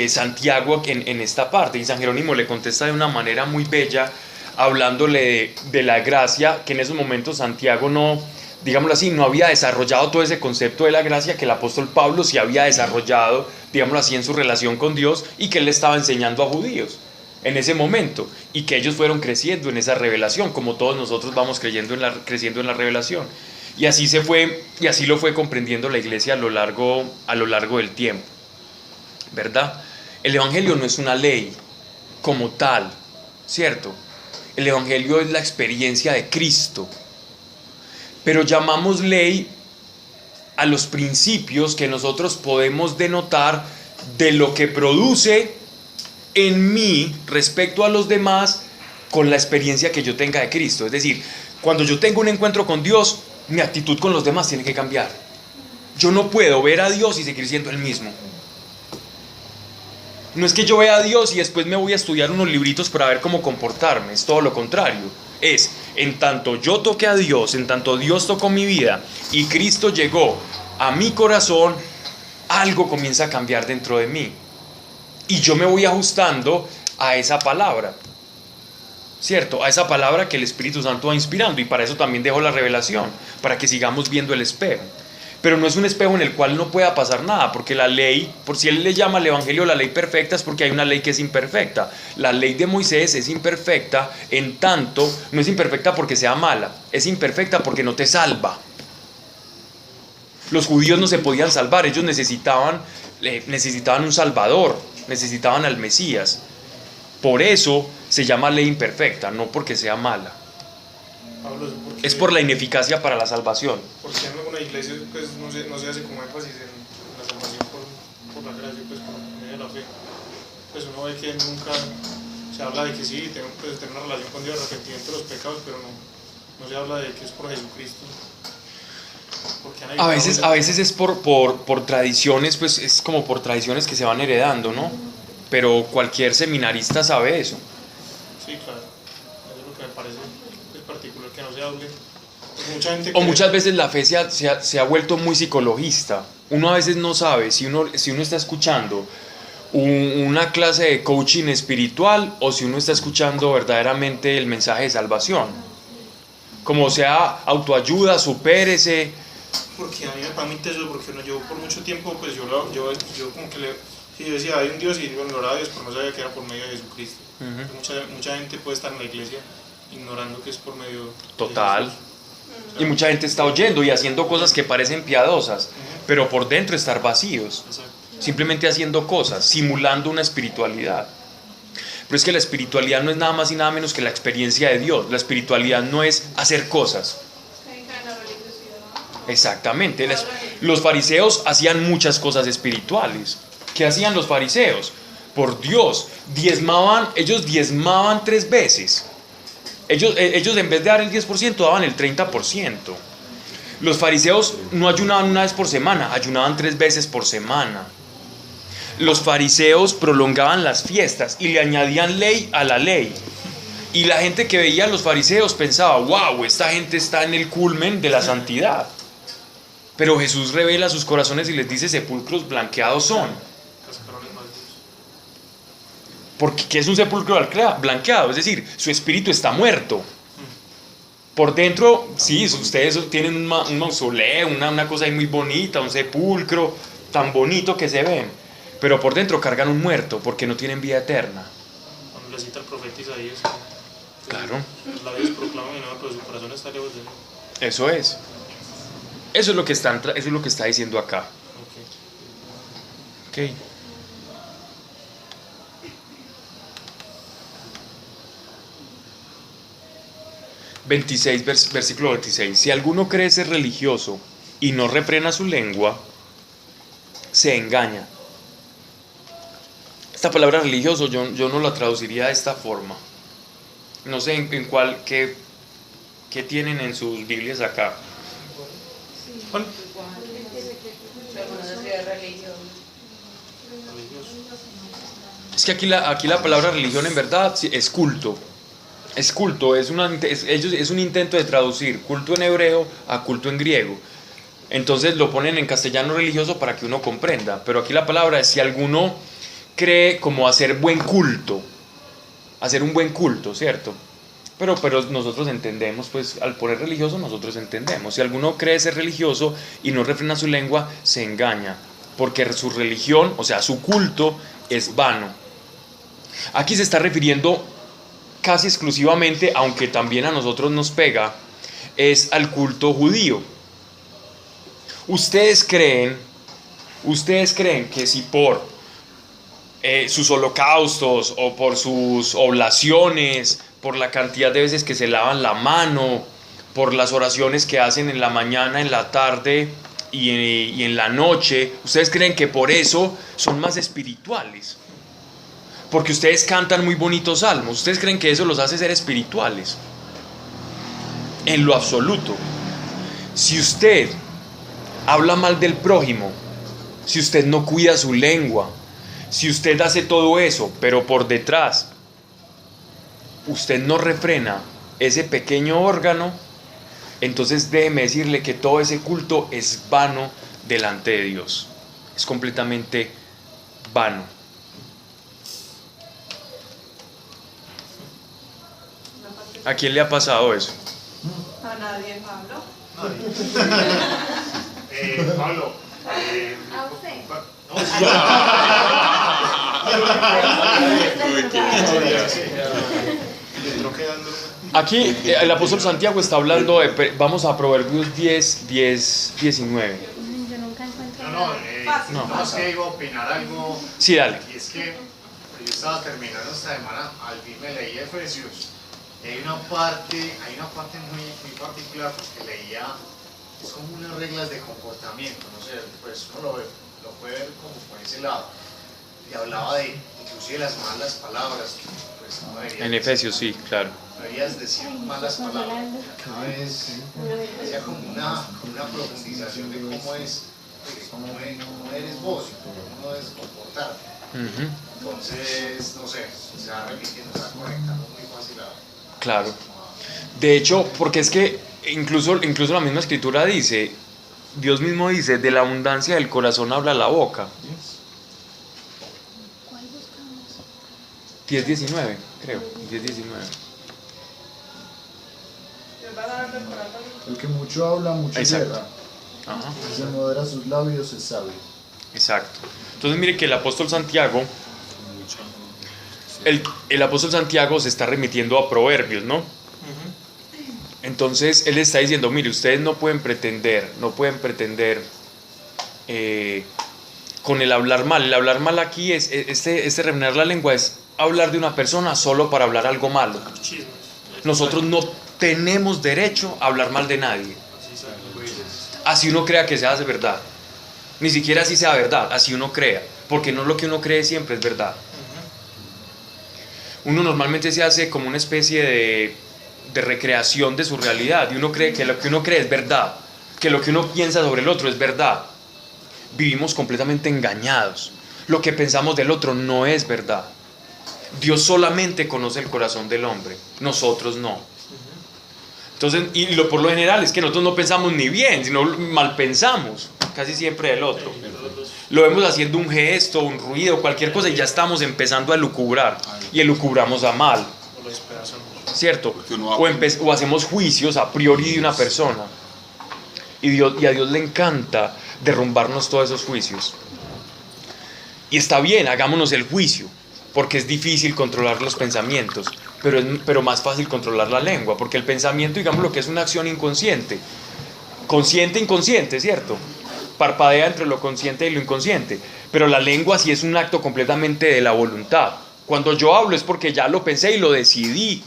Santiago en esta parte? Y San Jerónimo le contesta de una manera muy bella, hablándole de la gracia, que en esos momentos Santiago no, digámoslo así, no había desarrollado todo ese concepto de la gracia que el apóstol Pablo sí había desarrollado, digámoslo así, en su relación con Dios, y que él le estaba enseñando a judíos en ese momento, y que ellos fueron creciendo en esa revelación, como todos nosotros vamos creciendo en la revelación. Y así lo fue comprendiendo la iglesia a lo largo del tiempo, ¿verdad? El evangelio no es una ley como tal, ¿cierto? El evangelio es la experiencia de Cristo, pero llamamos ley a los principios que nosotros podemos denotar de lo que produce en mí respecto a los demás con la experiencia que yo tenga de Cristo. Es decir, cuando yo tengo un encuentro con Dios, mi actitud con los demás tiene que cambiar. Yo no puedo ver a Dios y seguir siendo el mismo. No es que yo vea a Dios y después me voy a estudiar unos libritos para ver cómo comportarme, es todo lo contrario. Es, en tanto yo toqué a Dios, en tanto Dios tocó mi vida y Cristo llegó a mi corazón, algo comienza a cambiar dentro de mí. Y yo me voy ajustando a esa palabra, ¿cierto? A esa palabra que el Espíritu Santo va inspirando, y para eso también dejo la revelación, para que sigamos viendo el espejo. Pero no es un espejo en el cual no pueda pasar nada, porque la ley, por si él le llama al evangelio la ley perfecta, es porque hay una ley que es imperfecta. La ley de Moisés es imperfecta, en tanto, no es imperfecta porque sea mala, es imperfecta porque no te salva. Los judíos no se podían salvar, ellos necesitaban un salvador, necesitaban al Mesías. Por eso se llama ley imperfecta, no porque sea mala. Pablo, Es por la ineficacia para la salvación. Porque en alguna iglesia pues, no se hace como énfasis en la salvación por la gracia, pues por medio de la fe. Pues uno ve que nunca se habla de que sí, tenemos que tener una relación con Dios, arrepentimiento de los pecados, pero no se habla de que es por Jesucristo. A veces es por tradiciones, pues es como por tradiciones que se van heredando, ¿no? Pero cualquier seminarista sabe eso. Sí, claro. Eso es lo que me parece particular, que no se hable. Muchas veces la fe se ha vuelto muy psicologista. Uno a veces no sabe si uno está escuchando una clase de coaching espiritual o si uno está escuchando verdaderamente el mensaje de salvación. Como sea autoayuda, supérese. Porque a mí me parece muy teso, porque yo por mucho tiempo, pues yo como que yo decía, hay un Dios, y bueno, oraba a Dios, pero no sabía que era por medio de Jesucristo. Mucha gente puede estar en la iglesia ignorando que es por medio Total. de Jesús. Y mucha gente está oyendo y haciendo cosas que parecen piadosas, pero por dentro estar vacíos. Exacto. Simplemente haciendo cosas, simulando una espiritualidad. Pero es que la espiritualidad no es nada más y nada menos que la experiencia de Dios. La espiritualidad no es hacer cosas. Exactamente. Los fariseos hacían muchas cosas espirituales. ¿Qué hacían los fariseos? Por Dios, ellos diezmaban 3 veces. Ellos en vez de dar el 10% daban el 30%. Los fariseos no ayunaban una vez por semana, ayunaban 3 veces por semana. Los fariseos prolongaban las fiestas y le añadían ley a la ley. Y la gente que veía a los fariseos pensaba, wow, esta gente está en el culmen de la santidad. Pero Jesús revela sus corazones y les dice, sepulcros blanqueados son. Porque ¿qué es un sepulcro blanqueado? Es decir, su espíritu está muerto. Por dentro, sí, ustedes tienen un mausoleo, una cosa ahí muy bonita, un sepulcro tan bonito que se ven, pero por dentro cargan un muerto porque no tienen vida eterna. Cuando le cita el profeta Isaías, Claro. los labios proclaman mi nombre, pero su corazón está lejos de mí. Eso es. Eso es lo que está diciendo acá. Ok. Ok. Versículo 26. Si alguno cree ser religioso y no refrena su lengua, se engaña. Esta palabra religioso yo no la traduciría de esta forma. No sé qué tienen en sus Biblias acá. ¿Cuál? Algunos de religión. Religioso. Es que aquí la palabra religión en verdad sí, es culto. Es culto, es un intento de traducir culto en hebreo a culto en griego. Entonces lo ponen en castellano religioso para que uno comprenda. Pero aquí la palabra es si alguno cree como hacer buen culto. Hacer un buen culto, ¿cierto? Pero nosotros entendemos, pues al poner religioso nosotros entendemos. Si alguno cree ser religioso y no refrena su lengua, se engaña. Porque su religión, o sea, su culto es vano. Aquí se está refiriendo casi exclusivamente, aunque también a nosotros nos pega, es al culto judío. ¿Ustedes creen que si por sus holocaustos o por sus oblaciones, por la cantidad de veces que se lavan la mano, por las oraciones que hacen en la mañana, en la tarde y en la noche, ustedes creen que por eso son más espirituales? Porque ustedes cantan muy bonitos salmos, ustedes creen que eso los hace ser espirituales. En lo absoluto. Si usted habla mal del prójimo, si usted no cuida su lengua, si usted hace todo eso, pero por detrás usted no refrena ese pequeño órgano, entonces déjeme decirle que todo ese culto es vano delante de Dios. Es completamente vano. ¿A quién le ha pasado eso? A nadie, Pablo. Pablo. ¿A usted? Aquí el apóstol Santiago está hablando de, vamos a Proverbios 10, 19. Yo nunca encuentro No, nada. No. es que iba a opinar algo. Sí, dale. Y es que yo estaba terminando esta semana, al fin me leí Efesios. Y hay una parte muy particular porque leía, es como unas reglas de comportamiento, no sé, pues uno lo puede ver como por ese lado. Y hablaba de inclusive las malas palabras, pues no deberías En Efesios, sí, claro. no deberías decir malas palabras. Cada vez hacía como una profundización de cómo eres vos, cómo debes comportarte. Uh-huh. Entonces, no sé, se va repitiendo, se va conectando muy fácil a... Claro. De hecho, porque es que incluso la misma escritura dice, Dios mismo dice, de la abundancia del corazón habla la boca. 10:19, creo, 10:19. Dios va a dar del corazón. El que mucho habla, mucho Exacto. yerra. Ajá. El que modera sus labios es sabio. Exacto. Entonces mire que el apóstol Santiago, el apóstol Santiago se está remitiendo a Proverbios, ¿no? Entonces él está diciendo, mire, ustedes no pueden pretender con el hablar mal. El hablar mal aquí es, este refrenar la lengua es hablar de una persona solo para hablar algo malo. Chismes. Nosotros no tenemos derecho a hablar mal de nadie. Así uno crea que sea de verdad. Ni siquiera así sea verdad, así uno crea. Porque no lo que uno cree siempre es verdad. Uno normalmente se hace como una especie de recreación de su realidad. Y uno cree que lo que uno cree es verdad. Que lo que uno piensa sobre el otro es verdad. Vivimos completamente engañados. Lo que pensamos del otro no es verdad. Dios solamente conoce el corazón del hombre. Nosotros no. Entonces, por lo general es que nosotros no pensamos ni bien, sino mal pensamos, casi siempre del otro. Lo vemos haciendo un gesto, un ruido, cualquier cosa y ya estamos empezando a elucubrar. Y elucubramos a mal. O lo despedazamos. ¿cierto? Porque uno va O hacemos juicios a priori de una persona. Y a Dios le encanta derrumbarnos todos esos juicios. Y está bien, hagámonos el juicio, porque es difícil controlar los pensamientos, pero más fácil controlar la lengua, porque el pensamiento, digamos, lo que es una acción inconsciente, consciente, inconsciente, ¿cierto? Parpadea entre lo consciente y lo inconsciente, pero la lengua sí es un acto completamente de la voluntad. Cuando yo hablo es porque ya lo pensé y lo decidí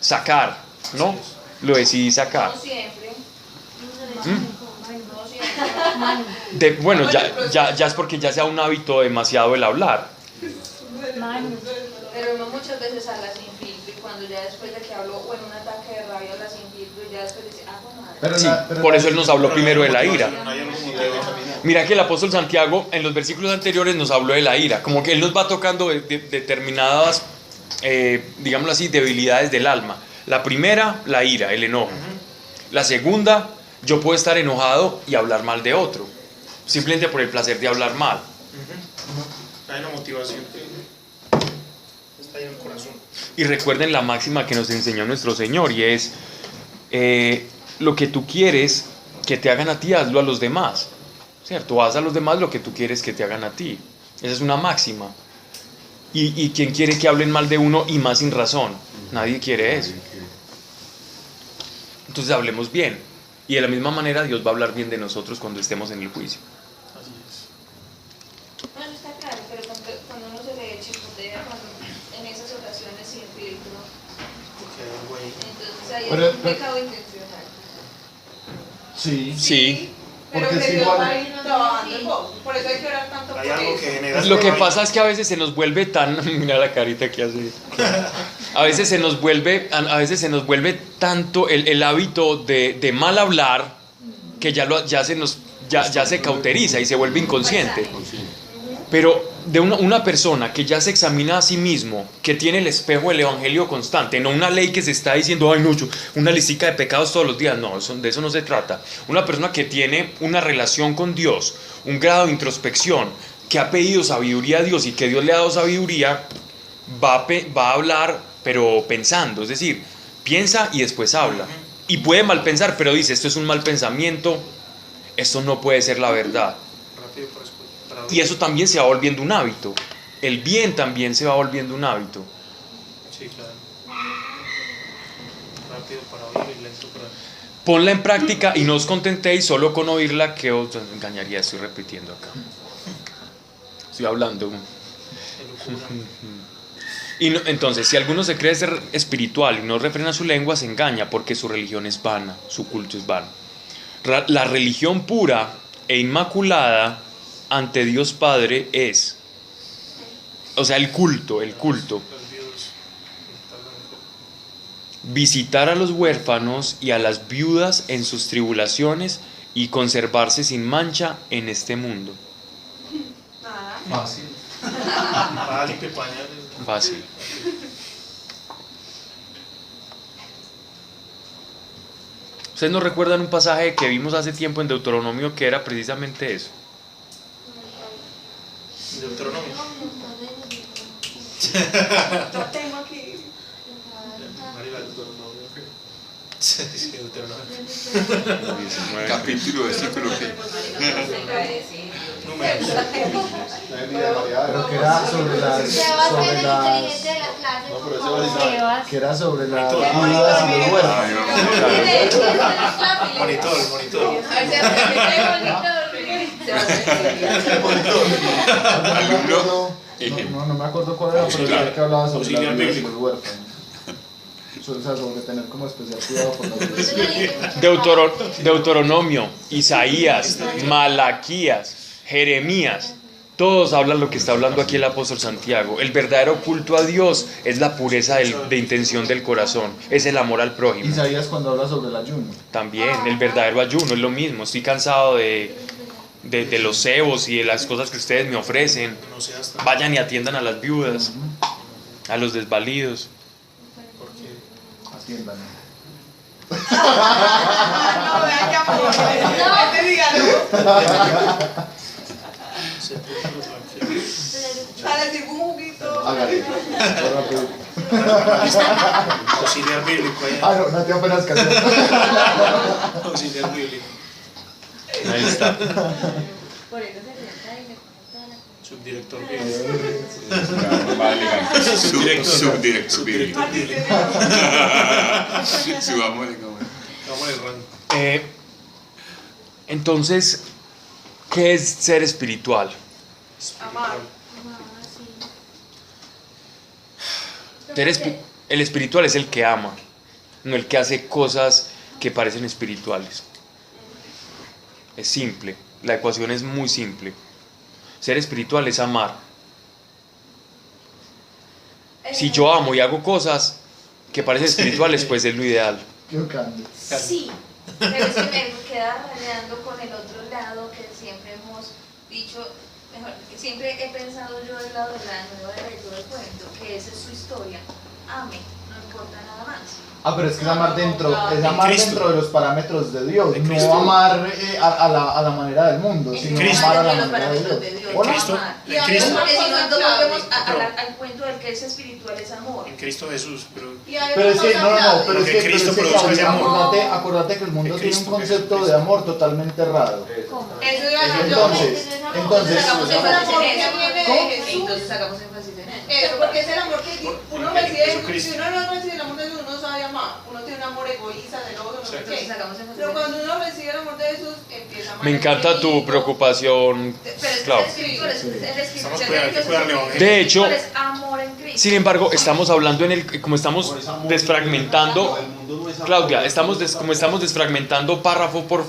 sacar, ¿no? Lo decidí sacar. No siempre. No siempre. Bueno, ya es porque ya sea un hábito demasiado el hablar. Pero uno muchas veces habla sin filtro y cuando ya después de que habló o en un ataque de rabia habla sin filtro y ya después dice, madre. Sí, por eso él nos habló primero de la ira. Mira que el apóstol Santiago en los versículos anteriores nos habló de la ira, como que él nos va tocando determinadas, digámoslo así, debilidades del alma. La primera, la ira, el enojo. La segunda, yo puedo estar enojado y hablar mal de otro, simplemente por el placer de hablar mal. Hay una motivación que está ahí en el corazón. Y recuerden la máxima que nos enseñó nuestro Señor, y es lo que tú quieres que te hagan a ti, hazlo a los demás, ¿cierto? Haz a los demás lo que tú quieres que te hagan a ti. Esa es una máxima. ¿Y quién quiere que hablen mal de uno y más sin razón? Nadie quiere eso. Entonces hablemos bien. Y de la misma manera Dios va a hablar bien de nosotros cuando estemos en el juicio. Así es. Bueno, está claro, pero cuando uno se le chipotea en esas ocasiones sin filtro, Porque hay algo ahí. entonces ahí Pero- es un pecado intencional. Sí. Pero Porque que es Dios igual. va a ir trabajando en vos. Por eso hay que orar tanto por Hay algo eso. que genera. Lo que pasa es que a veces se nos vuelve tan... Mira la carita que hace. A veces se nos vuelve tanto el hábito de mal hablar que ya se cauteriza y se vuelve inconsciente. Pero de una persona que ya se examina a sí mismo, que tiene el espejo del evangelio constante, no una ley que se está diciendo, ay no, una listica de pecados todos los días, no, de eso no se trata. Una persona que tiene una relación con Dios, un grado de introspección, que ha pedido sabiduría a Dios y que Dios le ha dado sabiduría, va a hablar, pero pensando, es decir, piensa y después habla. Y puede mal pensar, pero dice, esto es un mal pensamiento, esto no puede ser la verdad. Rápido para Y eso también se va volviendo un hábito. El bien también se va volviendo un hábito. Sí, claro. Rápido para oír y lento para. Ponla en práctica y no os contentéis solo con oírla, que os engañaría. Estoy repitiendo acá. Estoy hablando. Y entonces, si alguno se cree ser espiritual y no refrena su lengua, se engaña, porque su religión es vana, su culto es vano. La religión pura e inmaculada ante Dios Padre es, o sea, el culto, visitar a los huérfanos y a las viudas en sus tribulaciones y conservarse sin mancha en este mundo. Nada. Fácil. Para limpiar pañales. Fácil. ¿Ustedes no recuerdan un pasaje que vimos hace tiempo en Deuteronomio que era precisamente eso? Deuteronomio. Yo tengo aquí. María, Deuteronomio. Sí, Deuteronomio. Capítulo, versículo que. Números. Pero que era sobre las. Sobre las que era sobre las viudas y los huérfanos. Monitor. No me acuerdo cuál era, pero sé que hablaba sobre las viudas y los huérfanos. O sea, sobre tener como especial cuidado por las viudas. Deuteronomio, Isaías, Malaquías, Jeremías, todos hablan lo que está hablando aquí el apóstol Santiago. El verdadero culto a Dios es la pureza de intención del corazón, es el amor al prójimo. Isaías cuando habla sobre el ayuno. También el verdadero ayuno es lo mismo. Estoy cansado de los cebos y de las cosas que ustedes me ofrecen. No seas tan. Vayan y atiendan a las viudas, a los desvalidos. Porque. Atiendan. No, vean que amor. No, dígalo. Se puso tranquilo. Para decir un juguito. Hágale. Rápido. Auxiliar bíblico ahí. Ah, no te apenas casó. Auxiliar bíblico. Ahí está. Por eso se sienta y me pone toda la comida. Subdirector bíblico. Subdirector bíblico. Así se Subámosle como. Vamos al rango. Entonces, ¿qué es ser espiritual? amar. El espiritual es el que ama, no el que hace cosas que parecen espirituales. Es simple, la ecuación es muy simple. Ser espiritual es amar. Si yo amo y hago cosas que parecen espirituales, pues es lo ideal. Yo cambio. Sí, pero es que me queda rayando con el otro lado que siempre hemos dicho, mejor, que siempre he pensado yo del lado de la nueva era y todo el cuento, que esa es su historia. Ame, no importa nada más. Ah, pero es que es amar dentro, es En amar Cristo. dentro de los parámetros de Dios, En no Cristo. amar a la manera del mundo, sino Cristo. amar a la Dentro de los manera de parámetros Dios. de Dios. ¿O no? Cristo. Amar. En Cristo. Porque si no, entonces volvemos Pero- al cuento del que es espiritual es amor. En Cristo Jesús, pero Pero es que, no, pero es Porque que, Cristo pero es produce que ese amor. acuérdate que el mundo Que tiene un Cristo, concepto Cristo. de amor totalmente errado. ¿Cómo? Eso iba a decir yo. Entonces, Hagamos énfasis en eso. viene de Entonces hagamos énfasis en eso. Eso, porque es el amor que uno recibe. Jesucristo. Si uno no recibe el amor de Jesús, uno no sabe amar. Uno tiene un amor egoísta, celoso, no sé Entonces qué. hagamos énfasis Pero en eso. cuando uno recibe el amor de Jesús, empieza a amar. Me encanta al tu enemigo. preocupación, Pero es que Clau. el espiritual es el Estamos espiritual cuidando, hay que cuidar el evangelio. De hecho, es amor en Cristo. sin embargo, estamos hablando como estamos desfragmentando, Claudia, como estamos desfragmentando párrafo por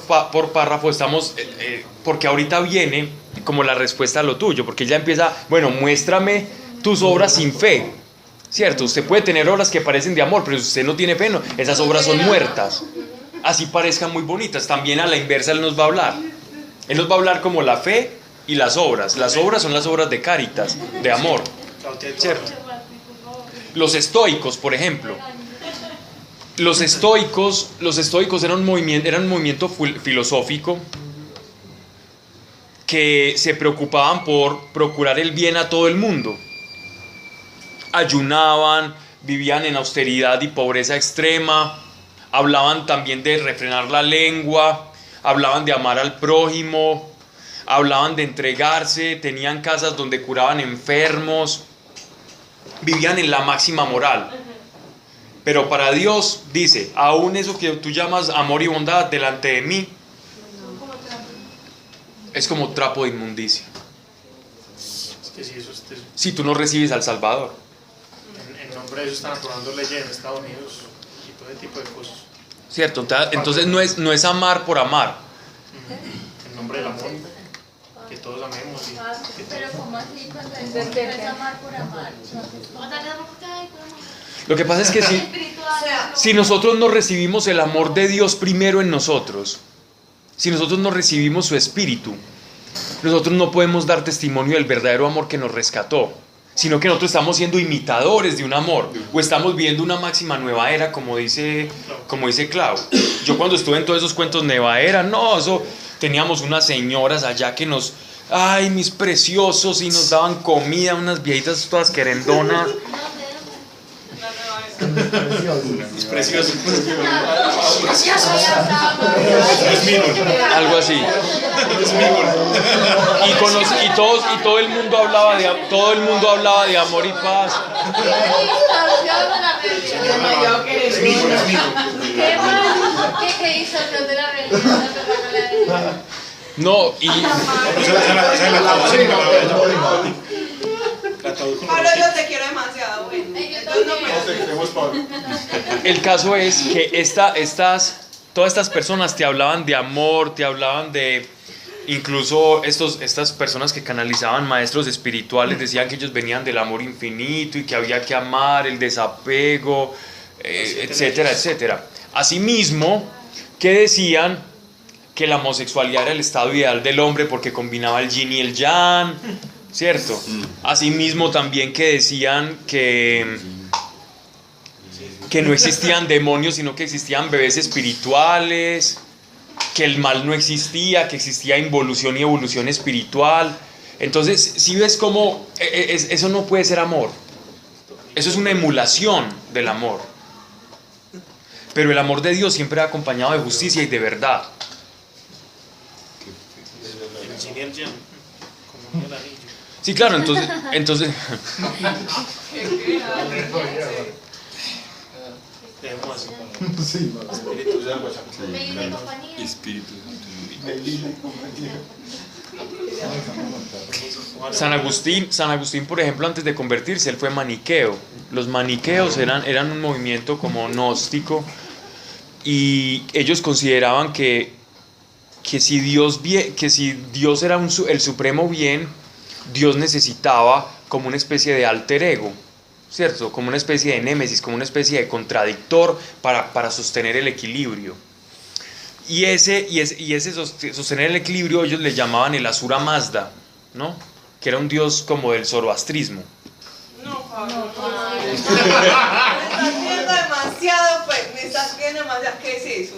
párrafo, porque ahorita viene como la respuesta a lo tuyo, porque ella empieza, bueno, muéstrame tus obras sin fe, ¿cierto? Usted puede tener obras que parecen de amor, pero si usted no tiene fe, no, esas obras son muertas, así parezcan muy bonitas. También a la inversa Él nos va a hablar. Él nos va a hablar como la fe y las obras. Las obras son las obras de Cáritas, de amor, ¿cierto? Los estoicos, por ejemplo. Los estoicos eran un movimiento filosófico que se preocupaban por procurar el bien a todo el mundo. Ayunaban, vivían en austeridad y pobreza extrema, hablaban también de refrenar la lengua, hablaban de amar al prójimo, hablaban de entregarse, tenían casas donde curaban enfermos, vivían en la máxima moral. Pero para Dios, dice, aún eso que tú llamas amor y bondad delante de mí, es como trapo de inmundicia. es que sí, eso es Si tú no recibes al Salvador. en nombre de eso están aprobando leyes en Estados Unidos y todo ese tipo de cosas. ¿Cierto? Entonces no es amar por amar. En nombre del amor, que todos amemos. Pero ¿cómo así cuando es amar por amar? Lo que pasa es que si nosotros no recibimos el amor de Dios primero en nosotros, si nosotros no recibimos su espíritu, nosotros no podemos dar testimonio del verdadero amor que nos rescató, sino que nosotros estamos siendo imitadores de un amor, o estamos viendo una máxima nueva era, como dice Clau. Yo cuando estuve en todos esos cuentos nueva era, no, eso teníamos unas señoras allá que nos, ay, mis preciosos, y nos daban comida, unas viejitas todas querendonas. Precioso. Algo así. Y todo el mundo hablaba de amor y paz. Es mío. ¿Qué distorsión de la realidad? No, y Pablo, yo te quiero demasiado, güey. Entonces no me... el caso es que todas estas personas te hablaban de amor, te hablaban de... Incluso estas personas que canalizaban maestros espirituales decían que ellos venían del amor infinito y que había que amar, el desapego, etcétera, etcétera. Asimismo, que decían que la homosexualidad era el estado ideal del hombre porque combinaba el yin y el yang, ¿cierto? Asimismo también que decían que no existían demonios, sino que existían bebés espirituales, que el mal no existía, que existía involución y evolución espiritual. Entonces, si ves cómo eso no puede ser amor. Eso es una emulación del amor. Pero el amor de Dios siempre va acompañado de justicia y de verdad. En sinergia, como el anillo. Sí, claro, entonces Dejemos así. Sí, no, Espíritu Santo. Medina y compañía. Espíritu Santo. San Agustín, por ejemplo, antes de convertirse, él fue maniqueo. Los maniqueos eran un movimiento como gnóstico y ellos consideraban que si Dios era el supremo bien, Dios necesitaba como una especie de alter ego, ¿cierto? Como una especie de némesis, como una especie de contradictor para sostener el equilibrio. Y ese sostener el equilibrio ellos le llamaban el Asura Mazda, ¿no? Que era un dios como del zoroastrismo. No, Pablo, no. Me estás viendo demasiado, pues. Me estás viendo demasiado. ¿Qué es eso?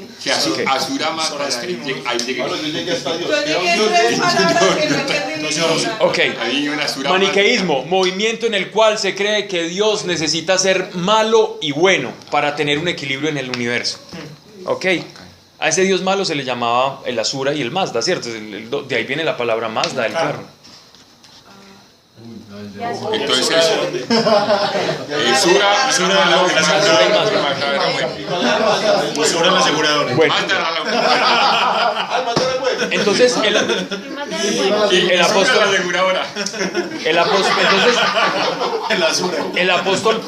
Que Asura más ahí llegué. Pablo, yo llegué hasta Dios. Yo llegué a 3 palabras que no entendí ninguna. Ok. Ahí una Asura Maniqueísmo, movimiento en el cual se cree que Dios necesita ser malo y bueno para tener un equilibrio en el universo. Ok. A ese Dios malo se le llamaba el Asura y el Mazda, ¿cierto? De ahí viene la palabra Mazda del carro. Entonces Asura Sobre la aseguradora. Bueno, Alma, tú eres bueno. entonces el apóstol, el apóstol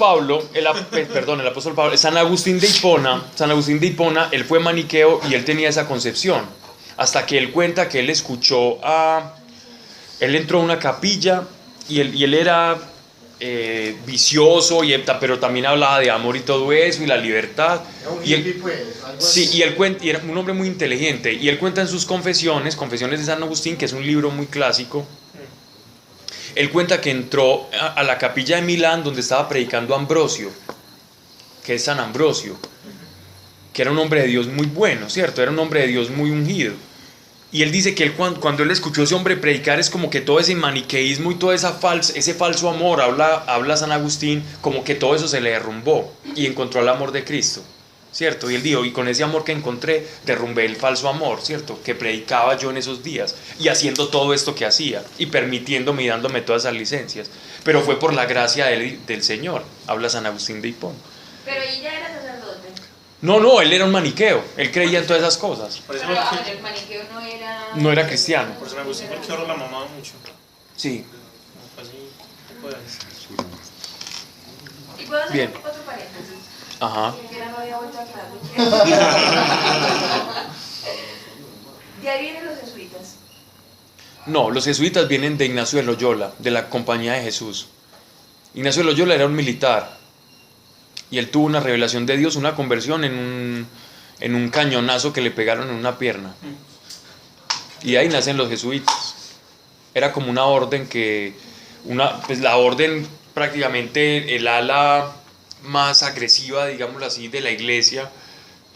Pablo, San Agustín de Hipona, él fue maniqueo y él tenía esa concepción, hasta que él cuenta que él entró a una capilla y él era vicioso, pero también hablaba de amor y todo eso y la libertad. Y él, sí, y él cuenta, y era un hombre muy inteligente, y él cuenta en sus Confesiones de San Agustín, que es un libro muy clásico. Él cuenta que entró a la capilla de Milán donde estaba predicando Ambrosio, que es San Ambrosio, que era un hombre de Dios muy bueno, ¿cierto? Era un hombre de Dios muy ungido. Y él dice que cuando él escuchó a ese hombre predicar, es como que todo ese maniqueísmo y todo ese falso amor, habla San Agustín, como que todo eso se le derrumbó y encontró el amor de Cristo, ¿cierto? Y él dijo, y con ese amor que encontré, derrumbé el falso amor, ¿cierto? Que predicaba yo en esos días, y haciendo todo esto que hacía, y permitiéndome y dándome todas esas licencias. Pero fue por la gracia del Señor, habla San Agustín de Hipona. Pero ella era sacerdote. No, él era un maniqueo, él creía en todas esas cosas. Por eso Pero el maniqueo no era... No era cristiano. Por eso me gustó porque ahora la mamaba mucho. Sí. Así, pues. ¿Y puedo hacer Bien. otro paréntesis? Ajá. Que no había vuelto a aclarar. De ahí vienen los jesuitas. No, los jesuitas vienen de Ignacio de Loyola, de la Compañía de Jesús. Ignacio de Loyola era un militar y él tuvo una revelación de Dios, una conversión en un cañonazo que le pegaron en una pierna. Y ahí nacen los jesuitas. Era como una orden pues la orden prácticamente el ala más agresiva, digámoslo así, de la iglesia,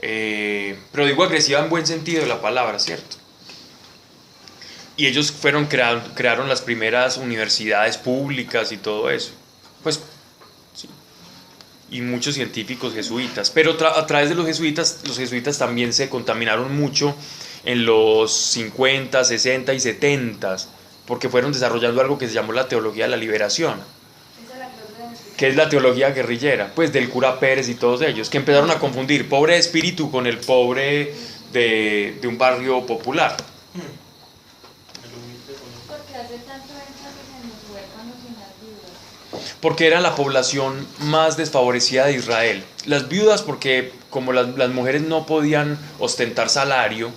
pero digo agresiva en buen sentido de la palabra, ¿cierto? Y ellos crearon las primeras universidades públicas y todo eso, pues sí, y muchos científicos jesuitas, pero a través de los jesuitas también se contaminaron mucho en los 50, 60 y 70, porque fueron desarrollando algo que se llamó la teología de la liberación, que es la teología guerrillera, pues del cura Pérez y todos ellos, que empezaron a confundir pobre de espíritu con el pobre de un barrio popular. Porque hace tanto énfasis en los huérfanos y en las viudas. Porque era la población más desfavorecida de Israel. Las viudas, porque como las mujeres no podían ostentar salario,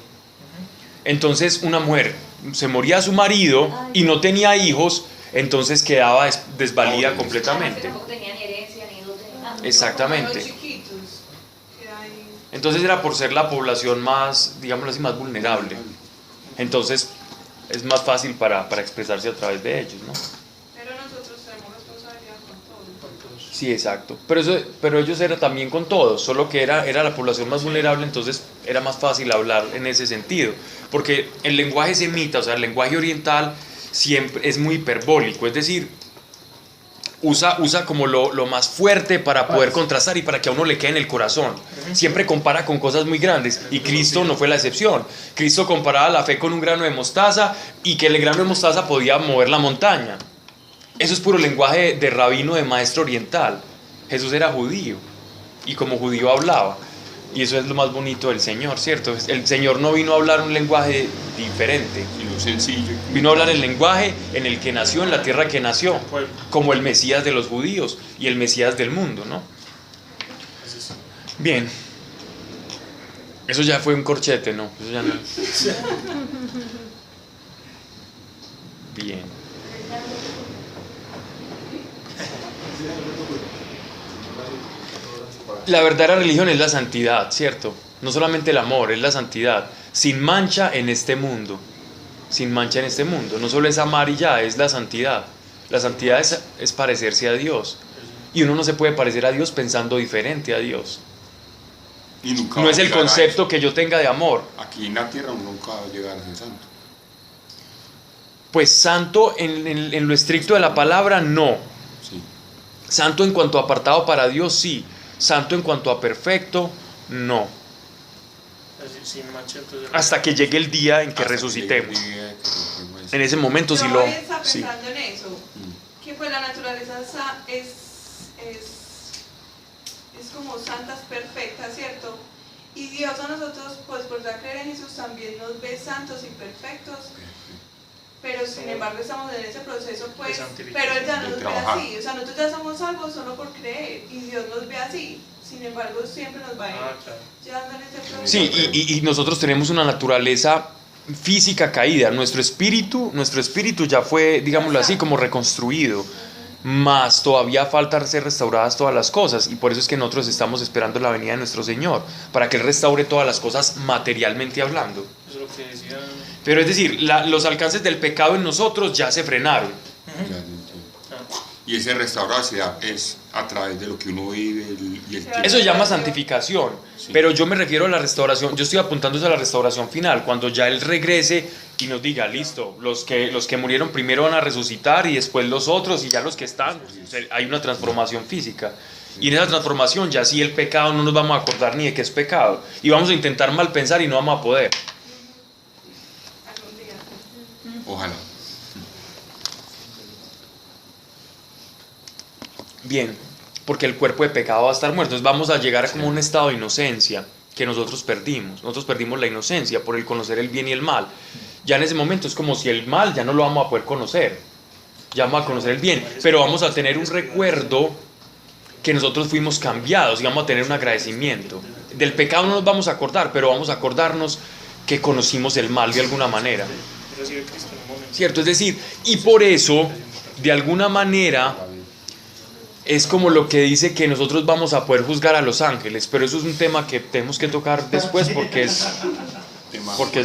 entonces una mujer se moría su marido y no tenía hijos, entonces quedaba desvalida completamente. Tampoco tenían herencia ni dote ni nada. Exactamente. Los chiquitos. Que hay... Entonces era por ser la población más, digámoslo así, más vulnerable. Entonces es más fácil para expresarse a través de ellos, ¿no? Pero nosotros tenemos responsabilidad con todos. Sí, exacto. Pero ellos eran también con todos, solo que era la población más vulnerable, entonces era más fácil hablar en ese sentido. Porque el lenguaje semita, o sea, el lenguaje oriental, siempre es muy hiperbólico, es decir, usa como lo más fuerte para poder contrastar y para que a uno le quede en el corazón. Siempre compara con cosas muy grandes y Cristo no fue la excepción. Cristo comparaba la fe con un grano de mostaza y que el grano de mostaza podía mover la montaña. Eso es puro lenguaje de rabino, de maestro oriental. Jesús era judío y como judío hablaba. Y eso es lo más bonito del Señor, ¿cierto? El Señor no vino a hablar un lenguaje diferente, Sino sencillo. vino a hablar el lenguaje en el que nació, en la tierra que nació, como el Mesías de los judíos y el Mesías del mundo, ¿no? Bien, eso ya fue un corchete, ¿no? Eso ya no. Bien. La verdadera religión es la santidad, ¿cierto? No solamente el amor, es la santidad. Sin mancha en este mundo. Sin mancha en este mundo. No solo es amar y ya, es la santidad. La santidad es parecerse a Dios. Y uno no se puede parecer a Dios pensando diferente a Dios. Y nunca No va es a el llegar a concepto eso. que yo tenga de amor. Aquí en la tierra uno nunca va a llegar a ser santo. Pues santo en lo estricto de la palabra, no. Sí. Santo en cuanto a apartado para Dios, sí. Santo en cuanto a perfecto, no. Sin mancha, entonces, Hasta que llegue el día en que Hasta resucitemos. llegue el día que resucitemos. En ese momento sí Yo lo... hoy estaba Sí. pensando en eso, que pues la naturaleza es como santas, perfectas, ¿cierto? Y Dios a nosotros, pues por creer en Jesús, también nos ve santos y perfectos, pero sin embargo estamos en ese proceso, pues, pero Él ya no nos ve así, o sea, nosotros ya somos salvos solo por creer, y Dios nos ve así, sin embargo siempre nos va a ir llevando en ese proceso. Sí, y nosotros tenemos una naturaleza física caída. Nuestro espíritu ya fue, digámoslo así, como reconstruido. Más todavía falta ser restauradas todas las cosas. Y por eso es que nosotros estamos esperando la venida de nuestro Señor, para que Él restaure todas las cosas materialmente hablando. Eso es lo que decía. Pero es decir, los alcances del pecado en nosotros ya se frenaron. Ya lo entiendo. Y ese restaurar se da es a través de lo que uno vive y el tiempo. Eso se llama santificación, Sí. pero yo me refiero a la restauración, yo estoy apuntando a la restauración final, cuando ya Él regrese y nos diga, listo, los que murieron primero van a resucitar y después los otros y ya los que están, hay una transformación física. Y en esa transformación ya sí el pecado no nos vamos a acordar ni de qué es pecado, y vamos a intentar mal pensar y no vamos a poder. Algún día. Ojalá. Bien, porque el cuerpo de pecado va a estar muerto. Entonces vamos a llegar a como un estado de inocencia que nosotros perdimos. Nosotros perdimos la inocencia por el conocer el bien y el mal. Ya en ese momento es como si el mal ya no lo vamos a poder conocer. Ya vamos a conocer el bien, pero vamos a tener un recuerdo que nosotros fuimos cambiados y vamos a tener un agradecimiento. Del pecado no nos vamos a acordar, pero vamos a acordarnos que conocimos el mal de alguna manera. Recibe Cristo en un momento. ¿Cierto? Es decir, y por eso, de alguna manera, es como lo que dice que nosotros vamos a poder juzgar a los ángeles, pero eso es un tema que tenemos que tocar después porque es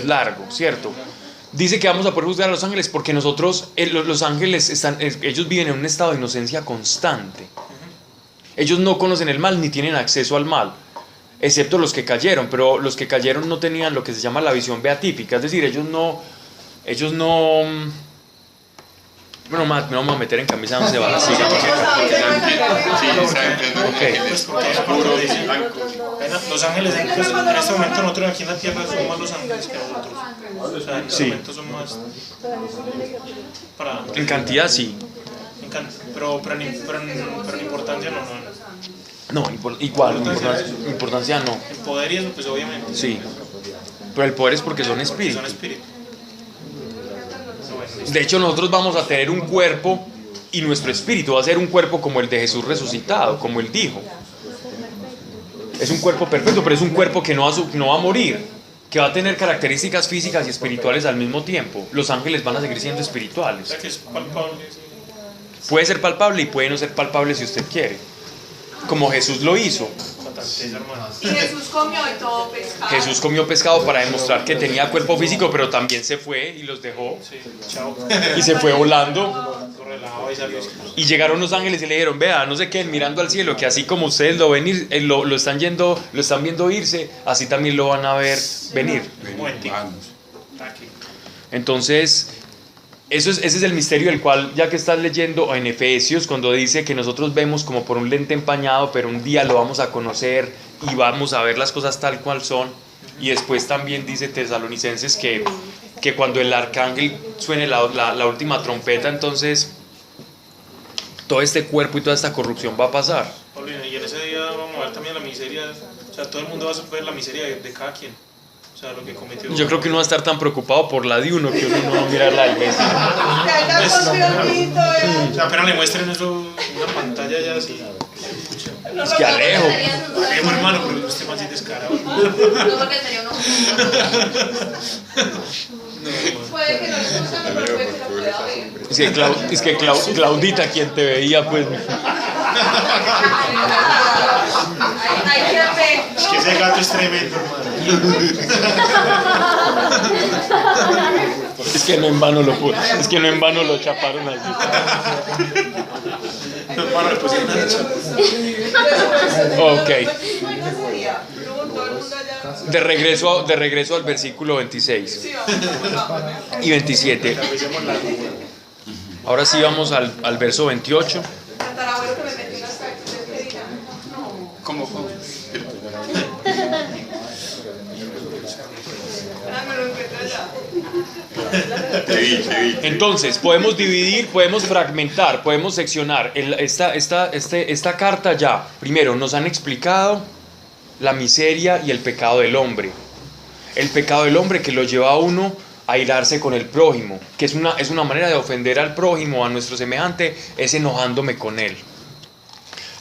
largo, ¿cierto? Dice que vamos a poder juzgar a los ángeles porque nosotros, los ángeles, ellos viven en un estado de inocencia constante. Ellos no conocen el mal ni tienen acceso al mal, excepto los que cayeron, pero los que cayeron no tenían lo que se llama la visión beatífica, es decir, ellos no bueno, me vamos a meter en camisa donde va la silla. Pues porque era cuando lo dicen, los ángeles, pues, en este momento nosotros aquí en la tierra son más los ángeles que nosotros. O sea, en este Sí. momento son más para, En cantidad sí. pero en importancia no. No, igual, importancia no. En poder y eso, pues obviamente. Sí. Pero el poder es porque son Porque espíritus. son espíritus. De hecho, nosotros vamos a tener un cuerpo y nuestro espíritu va a ser un cuerpo como el de Jesús resucitado, como Él dijo. Es un cuerpo perfecto, pero es un cuerpo que no va a morir, que va a tener características físicas y espirituales al mismo tiempo. Los ángeles van a seguir siendo O espirituales. sea que es palpable. Puede ser palpable y puede no ser palpable si usted quiere, como Jesús lo hizo. Hermano. Y Jesús comió y todo pescado. Jesús comió pescado para demostrar que tenía cuerpo físico, pero también se fue y los dejó Sí, chao. y se fue volando. Correlado y salió. Y llegaron los ángeles y le dijeron, vea, no sé qué, mirando al cielo, que así como ustedes lo ven ir, lo están viendo irse, así también lo van a ver venir. Momentico. Vamos. Aquí. Entonces, ese es el misterio del cual, ya que estás leyendo en Efesios, cuando dice que nosotros vemos como por un lente empañado, pero un día lo vamos a conocer y vamos a ver las cosas tal cual son. Y después también dice Tesalonicenses que cuando el arcángel suene la última trompeta, entonces todo este cuerpo y toda esta corrupción va a pasar. Paulina, y en ese día vamos a ver también la miseria, o sea, todo el mundo va a ver la miseria de cada quien, o sea, lo que cometió. Yo creo que uno va a estar tan preocupado por la de uno que uno no va a mirar la del vecino. O sea, apenas le muestren eso, una pantalla ya así. Es que Alejo. Alejo, hermano, pero usted más descarado. No, porque sería uno. Puede que no le guste, pero puede que lo pueda ver. Es que Claudita, quien te veía, pues. Hay que ver. Es que ese gato es tremendo, hermano. Es que no en vano lo chaparon así. Hermano, le pusieron una chapa. Ok. Todo el mundo allá. De regreso al versículo 26 Sí, vamos. y 27. Ahora sí vamos al verso 28. Tatarabuelo que me metió unas tácticas que dirán, no. ¿Cómo? Me lo encuentro allá. Te vi. Entonces, podemos dividir, podemos fragmentar, podemos seccionar. Esta carta ya, primero, nos han explicado la miseria y el pecado del hombre. El pecado del hombre que lo lleva a uno a irarse con el prójimo, que es una manera de ofender al prójimo, a nuestro semejante, es enojándome con él.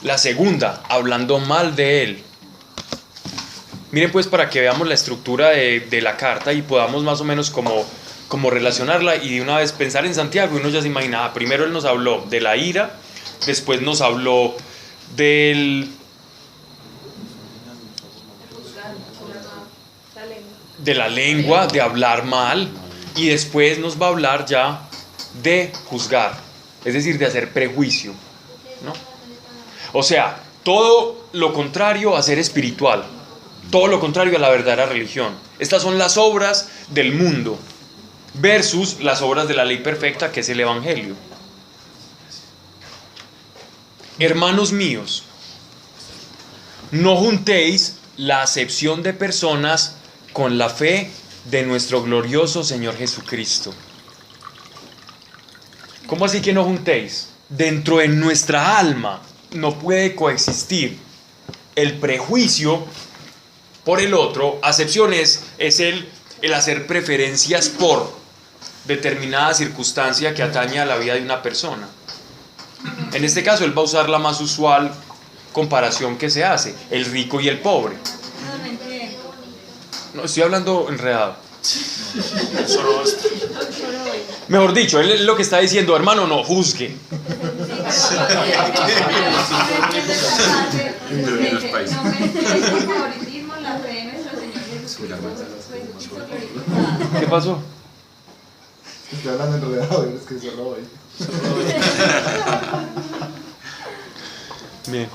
La segunda, hablando mal de él. Miren pues para que veamos la estructura de la carta y podamos más o menos como relacionarla y de una vez pensar en Santiago. Uno ya se imagina, primero él nos habló de la ira, después nos habló de la lengua, de hablar mal, y después nos va a hablar ya de juzgar, es decir, de hacer prejuicio, ¿no? O sea, todo lo contrario a ser espiritual, todo lo contrario a la verdadera religión. Estas son las obras del mundo versus las obras de la ley perfecta, que es el Evangelio. Hermanos míos, no juntéis la acepción de personas con la fe de nuestro glorioso Señor Jesucristo. ¿Cómo así que no juntéis? Dentro de nuestra alma no puede coexistir el prejuicio por el otro. Acepción es el hacer preferencias por determinada circunstancia que atañe a la vida de una persona. En este caso él va a usar la más usual comparación que se hace, el rico y el pobre. No, estoy hablando enredado. Mejor dicho, él lo que está diciendo, hermano, no juzgue. ¿Qué pasó? Estoy hablando enredado, es que solo voy. Bien.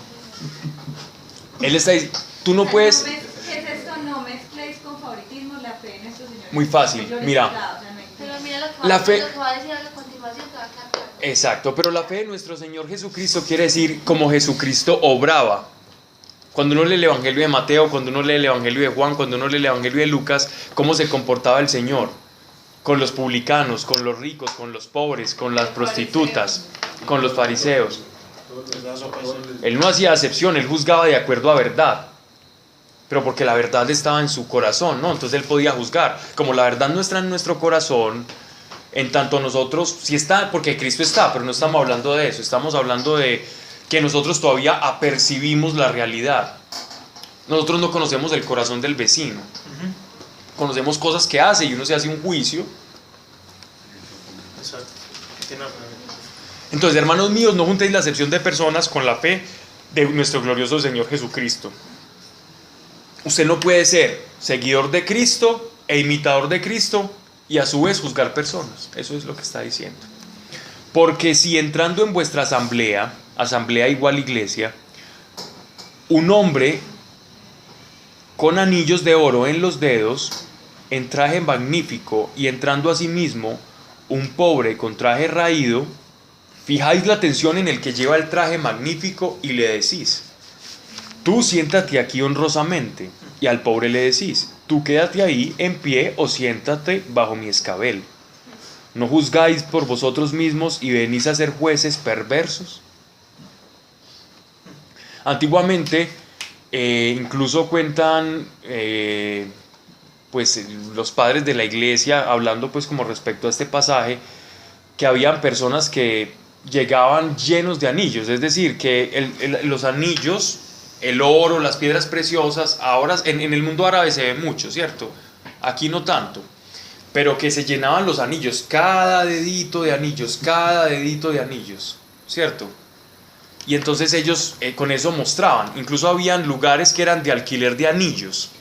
Él está diciendo, tú no puedes. ¿Qué es esto? No mezcléis con favoritismo la fe en nuestro Señor. Muy fácil, mira. Pero mira lo que La fe. lo que va a decir a la continuación te va a quedar claro. Exacto, pero la fe de nuestro Señor Jesucristo quiere decir como Jesucristo obraba. Cuando uno lee el Evangelio de Mateo, cuando uno lee el Evangelio de Juan, cuando uno lee el Evangelio de Lucas, cómo se comportaba el Señor con los publicanos, con los ricos, con los pobres, con las prostitutas, con los fariseos. Él no hacía acepción, él juzgaba de acuerdo a verdad, pero porque la verdad estaba en su corazón, ¿no? Entonces él podía juzgar. Como la verdad no está en nuestro corazón, en tanto nosotros, sí está, porque Cristo está, pero no estamos hablando de eso, estamos hablando de que nosotros todavía apercibimos la realidad. Nosotros no conocemos el corazón del vecino, conocemos cosas que hace y uno se hace un juicio. Exacto. Entonces, hermanos míos, no juntéis la acepción de personas con la fe de nuestro glorioso Señor Jesucristo. Usted no puede ser seguidor de Cristo e imitador de Cristo y a su vez juzgar personas. Eso es lo que está diciendo. Porque si entrando en vuestra asamblea igual iglesia, un hombre con anillos de oro en los dedos, en traje magnífico y entrando a sí mismo, un pobre con traje raído, fijáis la atención en el que lleva el traje magnífico y le decís: tú siéntate aquí honrosamente. Y al pobre le decís: tú quédate ahí en pie o siéntate bajo mi escabel. ¿No juzgáis por vosotros mismos y venís a ser jueces perversos? Antiguamente, incluso cuentan pues los padres de la iglesia, hablando pues como respecto a este pasaje, que habían personas que llegaban llenos de anillos, es decir, que los anillos, el oro, las piedras preciosas, ahora en el mundo árabe se ve mucho, ¿cierto? Aquí no tanto, pero que se llenaban los anillos, cada dedito de anillos, ¿cierto? Y entonces ellos con eso mostraban, incluso habían lugares que eran de alquiler de anillos.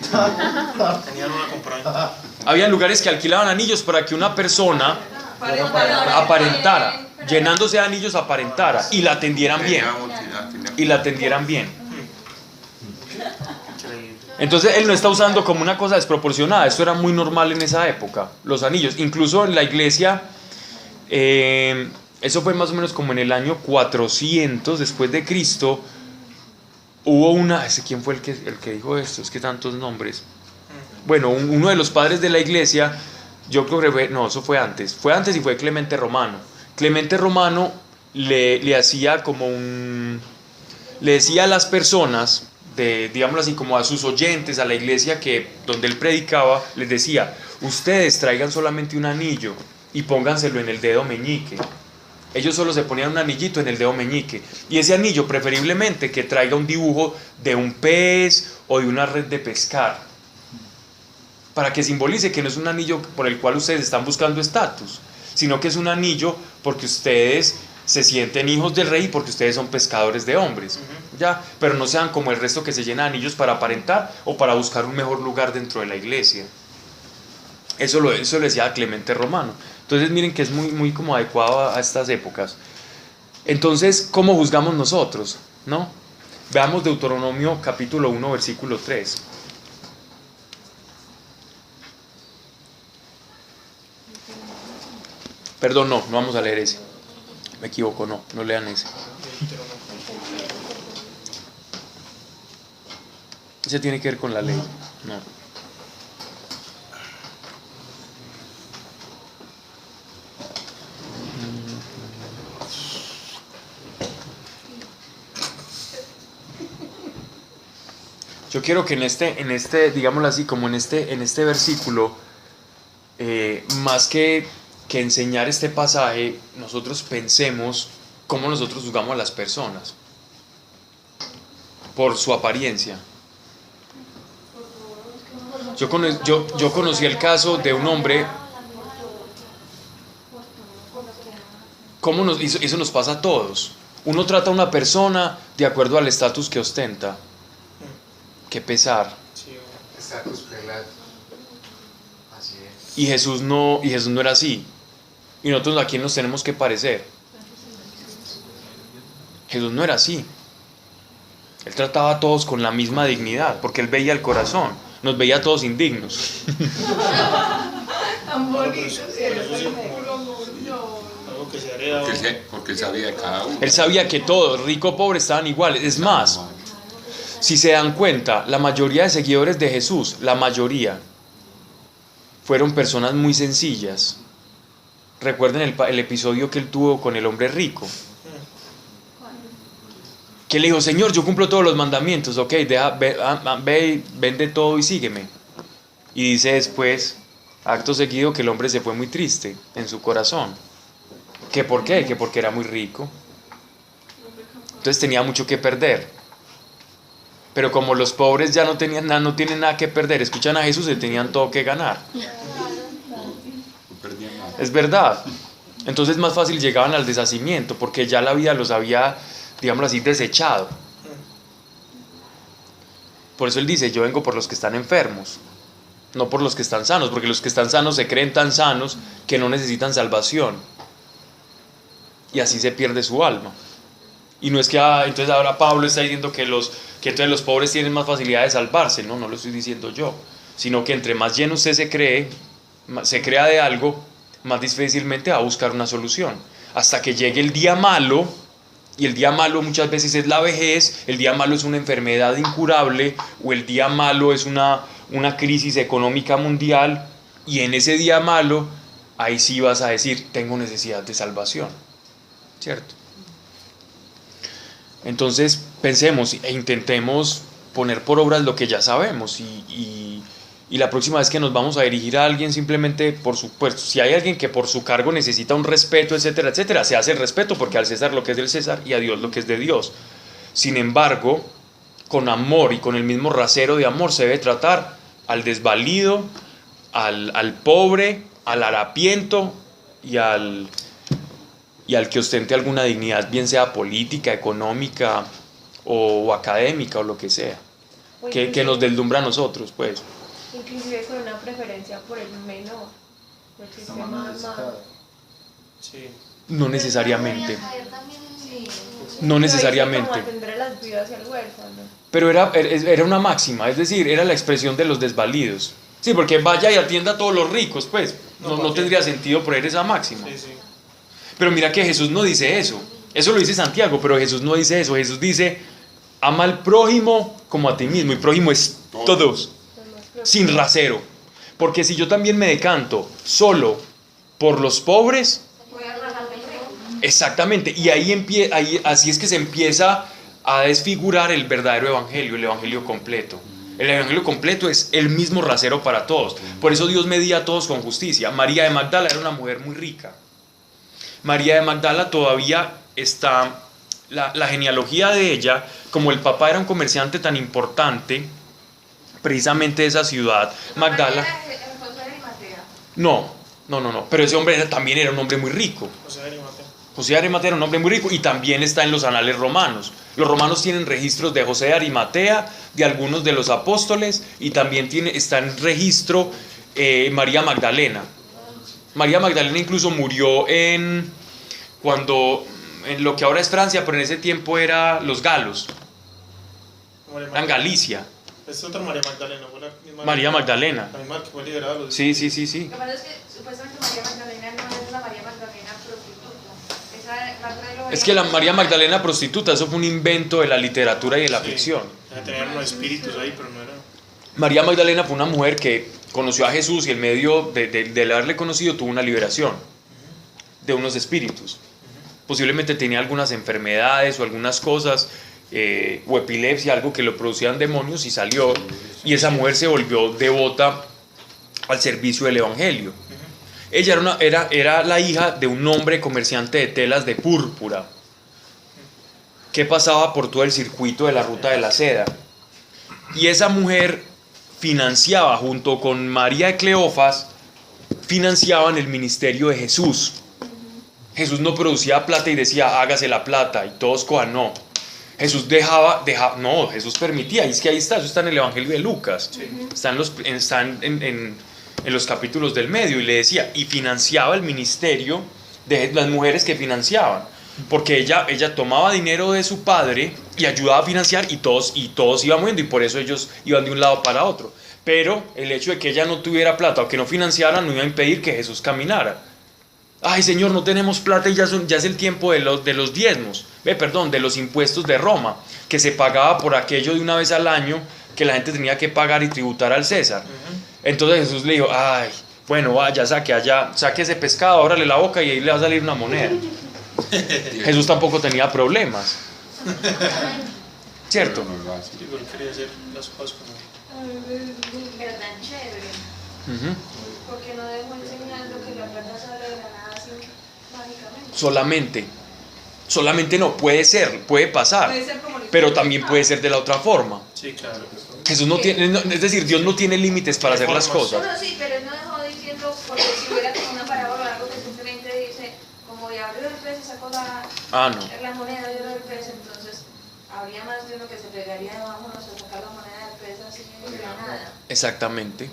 Tenían una comprada. Habían lugares que alquilaban anillos para que una persona aparentara, llenándose de anillos aparentara y la atendieran bien. Entonces él no está usando como una cosa desproporcionada, esto era muy normal en esa época, los anillos. Incluso en la iglesia, eso fue más o menos como en el año 400 después de Cristo, hubo una, ¿quién fue el que dijo esto? Es que tantos nombres. Bueno, uno de los padres de la iglesia, yo creo que eso fue antes y fue Clemente Romano. Clemente Romano le hacía como le decía a las personas, digámoslo así, como a sus oyentes, a la iglesia donde él predicaba, les decía: ustedes traigan solamente un anillo y pónganselo en el dedo meñique. Ellos solo se ponían un anillito en el dedo meñique, y ese anillo preferiblemente que traiga un dibujo de un pez o de una red de pescar, para que simbolice que no es un anillo por el cual ustedes están buscando estatus, sino que es un anillo porque ustedes se sienten hijos del rey y porque ustedes son pescadores de hombres, ¿ya? Pero no sean como el resto que se llena de anillos para aparentar o para buscar un mejor lugar dentro de la iglesia. Eso lo decía Clemente Romano. Entonces miren que es muy, muy como adecuado a estas épocas. Entonces, ¿cómo juzgamos nosotros? ¿No? Veamos Deuteronomio capítulo 1, versículo 3. Perdón, no vamos a leer ese. Me equivoco, no lean ese. Ese tiene que ver con la ley. No. Yo quiero que en este, digámoslo así, como en este versículo, más que enseñar este pasaje, nosotros pensemos cómo nosotros juzgamos a las personas por su apariencia. Yo conocí el caso de un hombre. Eso nos pasa a todos. Uno trata a una persona de acuerdo al estatus que ostenta. Qué pesar. Estatus pelado. Así es. Y Jesús no era así. Y nosotros a quién nos tenemos que parecer. Jesús no era así. Él trataba a todos con la misma dignidad, porque él veía el corazón. Nos veía a todos indignos. Tan bonito. Porque él sabía de cada uno. Él sabía que todos, rico o pobre, estaban iguales. Es más, si se dan cuenta, la mayoría de seguidores de Jesús, la mayoría, fueron personas muy sencillas. Recuerden el episodio que él tuvo con el hombre rico, que le dijo: Señor, yo cumplo todos los mandamientos, ok, ve, vende todo y sígueme. Y dice después, acto seguido, que el hombre se fue muy triste en su corazón. ¿Que por qué? Que porque era muy rico. Entonces tenía mucho que perder. Pero como los pobres ya no tienen nada que perder, escuchan a Jesús y tenían todo que ganar. Es verdad. Entonces más fácil llegaban al deshacimiento, porque ya la vida los había, digámoslo así, desechado. Por eso él dice: yo vengo por los que están enfermos, no por los que están sanos, porque los que están sanos se creen tan sanos que no necesitan salvación, y así se pierde su alma. Y no es que entonces ahora Pablo está diciendo que entonces los pobres tienen más facilidad de salvarse. No lo estoy diciendo yo, sino que entre más lleno usted se crea de algo, más difícilmente va a buscar una solución. Hasta que llegue el día malo, y el día malo muchas veces es la vejez, el día malo es una enfermedad incurable, o el día malo es una crisis económica mundial, y en ese día malo, ahí sí vas a decir, tengo necesidad de salvación, ¿cierto? Entonces pensemos e intentemos poner por obras lo que ya sabemos, y la próxima vez que nos vamos a dirigir a alguien, simplemente por supuesto, si hay alguien que por su cargo necesita un respeto, etcétera, etcétera, se hace el respeto, porque al César lo que es del César y a Dios lo que es de Dios. Sin embargo, con amor y con el mismo rasero de amor se debe tratar al desvalido, al pobre, al harapiento y al que ostente alguna dignidad, bien sea política, económica o académica o lo que sea, que nos deslumbra a nosotros, pues. Inclusive con una preferencia por el menor, el sistema más. Sí. No necesariamente. Sí. No necesariamente. Como atender a las viudas y al huérfano. Pero era una máxima, es decir, era la expresión de los desvalidos. Sí, porque vaya y atienda a todos los ricos, pues. No tendría sentido poner esa máxima. Sí, sí. Pero mira que Jesús no dice eso. Eso lo dice Santiago, pero Jesús no dice eso. Jesús dice, ama al prójimo como a ti mismo. Y prójimo es todos, sin rasero. Porque si yo también me decanto solo por los pobres, Voy a rajarme el rey. exactamente, y ahí así es que se empieza a desfigurar el verdadero evangelio, el evangelio completo. El evangelio completo es el mismo rasero para todos. Por eso Dios medía a todos con justicia. María de Magdala era una mujer muy rica. María de Magdala todavía está, la genealogía de ella, como el papá era un comerciante tan importante, precisamente de esa ciudad, Magdala. No, pero ese hombre también era un hombre muy rico. José de Arimatea era un hombre muy rico, y también está en los anales romanos. Los romanos tienen registros de José de Arimatea, de algunos de los apóstoles, y también está en registro María Magdalena. María Magdalena incluso murió en lo que ahora es Francia, pero en ese tiempo era los galos, en Galicia. Es otra María Magdalena. María Magdalena. La misma que fue liberada. Sí. Lo que pasa es que supuestamente María Magdalena no es la María Magdalena prostituta. Esa Magdalena Es que la María Magdalena prostituta, eso fue un invento de la literatura y de la ficción. Tenían unos espíritus ahí, pero no era. María Magdalena fue una mujer que conoció a Jesús, y en medio de haberle conocido tuvo una liberación de unos espíritus. Posiblemente tenía algunas enfermedades o algunas cosas, o epilepsia, algo que lo producían demonios, y salió, y esa mujer se volvió devota al servicio del evangelio. Ella era la hija de un hombre comerciante de telas de púrpura que pasaba por todo el circuito de la ruta de la seda, y esa mujer financiaba, junto con María de Cleofas, financiaban el ministerio de Jesús. Jesús no producía plata y decía, hágase la plata, y todos cojan, no. Jesús Jesús permitía, y es que ahí está, eso está en el Evangelio de Lucas, está en los capítulos del medio, y le decía, y financiaba el ministerio de las mujeres que financiaban, porque ella tomaba dinero de su padre y ayudaba a financiar, y todos iban muriendo, y por eso ellos iban de un lado para otro. Pero el hecho de que ella no tuviera plata o que no financiara no iba a impedir que Jesús caminara. Ay, Señor, no tenemos plata, y ya es el tiempo de los diezmos, de los impuestos de Roma, que se pagaba por aquello de una vez al año, que la gente tenía que pagar y tributar al César. Entonces Jesús le dijo, ay, bueno, vaya, saque ese pescado, ábrale la boca y ahí le va a salir una moneda. Jesús tampoco tenía problemas, ¿cierto? Igual quería hacer las cosas como... Pero tan chévere. Porque no dejó enseñando que la plata sale de la nada así mágicamente. Solamente no, puede pasar, Puede ser como pero también puede ser de la otra forma. Sí, claro. Jesús es decir, Dios no tiene límites para hacer las cosas. No, sí, pero él no dejó diciendo, porque si hubiera como una parábola o algo que simplemente dice, como ya abrió el pez y sacó la moneda y abrió el pez, entonces habría más de uno que se pegaría debajo de sacar la moneda del pez así de la nada. Exactamente.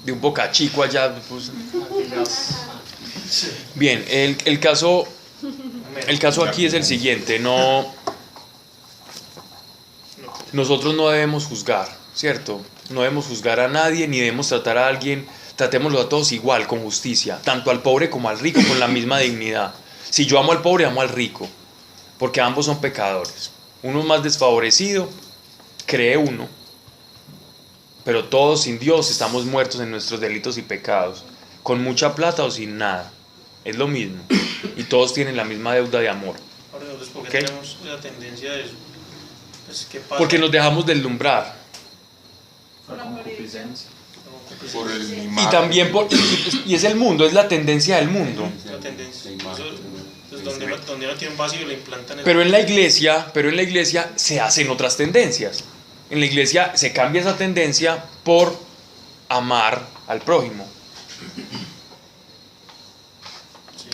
De un bocachico allá. Pues. Bien, el caso aquí es el siguiente. Nosotros no debemos juzgar, ¿cierto? No debemos juzgar a nadie, ni debemos tratar a alguien tratémoslo a todos igual, con justicia, tanto al pobre como al rico, con la misma dignidad. Si yo amo al pobre, amo al rico, porque ambos son pecadores. Uno es más desfavorecido, cree uno, pero todos sin Dios estamos muertos en nuestros delitos y pecados, con mucha plata o sin nada, es lo mismo, y todos tienen la misma deuda de amor. Ahora, entonces, ¿por qué ¿Okay? tenemos la tendencia de eso? Pues, ¿qué pasa? Porque nos dejamos deslumbrar. La concupiscencia. Por el Y también y es el mundo, es la tendencia del mundo. La tendencia. Pues, donde no tiene un vacío le implantan Pero en la iglesia se hacen otras tendencias. En la iglesia se cambia esa tendencia por amar al prójimo. Sí.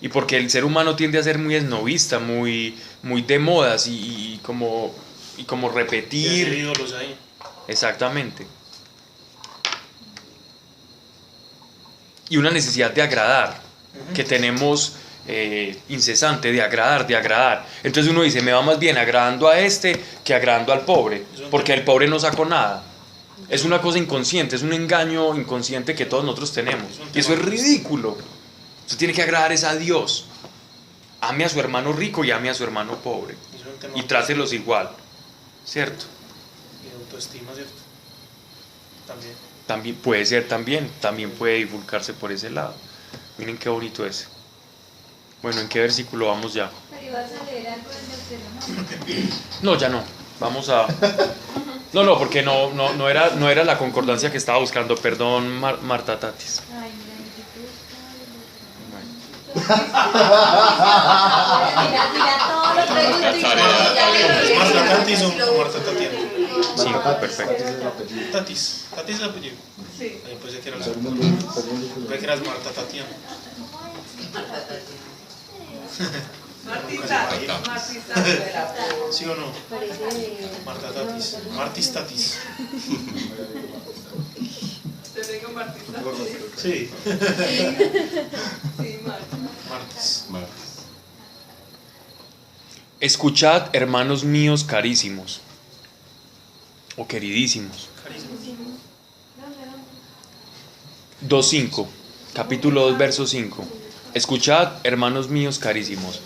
Y porque el ser humano tiende a ser muy esnovista, muy de modas y como Tiene repetir. ídolos ahí. Exactamente. Y una necesidad de agradar, que tenemos incesante, de agradar. Entonces uno dice, me va más bien agradando a este que agradando al pobre, porque el pobre no sacó nada. Es una cosa inconsciente, es un engaño inconsciente que todos nosotros tenemos. Y eso es ridículo. Usted tiene que agradar es a Dios. Ame a su hermano rico y ame a su hermano pobre. Es un tema Y trátelos igual. ¿Cierto? y de autoestima, ¿cierto? También. También puede ser, también puede divulgarse por ese lado. Miren qué bonito es. Bueno, ¿en qué versículo vamos ya? Pero ibas a leer algo del Deuteronomio. No, ya no. Vamos a... No, porque no era la concordancia que estaba buscando. Perdón, Marta Tatis. Ay, mira, mi Mira todo lo pregunto. ¿Marta Tatis o Marta Tatiana? Sí, perfecto. Tatis. ¿Tatis es el apellido? Sí. Ahí pensé que era Segundo pensé que eras Marta Tatiana. Martita de la ¿Sí o no? Marta Tatis. Martis Tatis. Te digo Martita. Sí. Sí, Marta. Martis. Escuchad, hermanos míos carísimos, o queridísimos. Carísimo. 2.5, capítulo 2, verso 5. Escuchad, hermanos míos carísimos,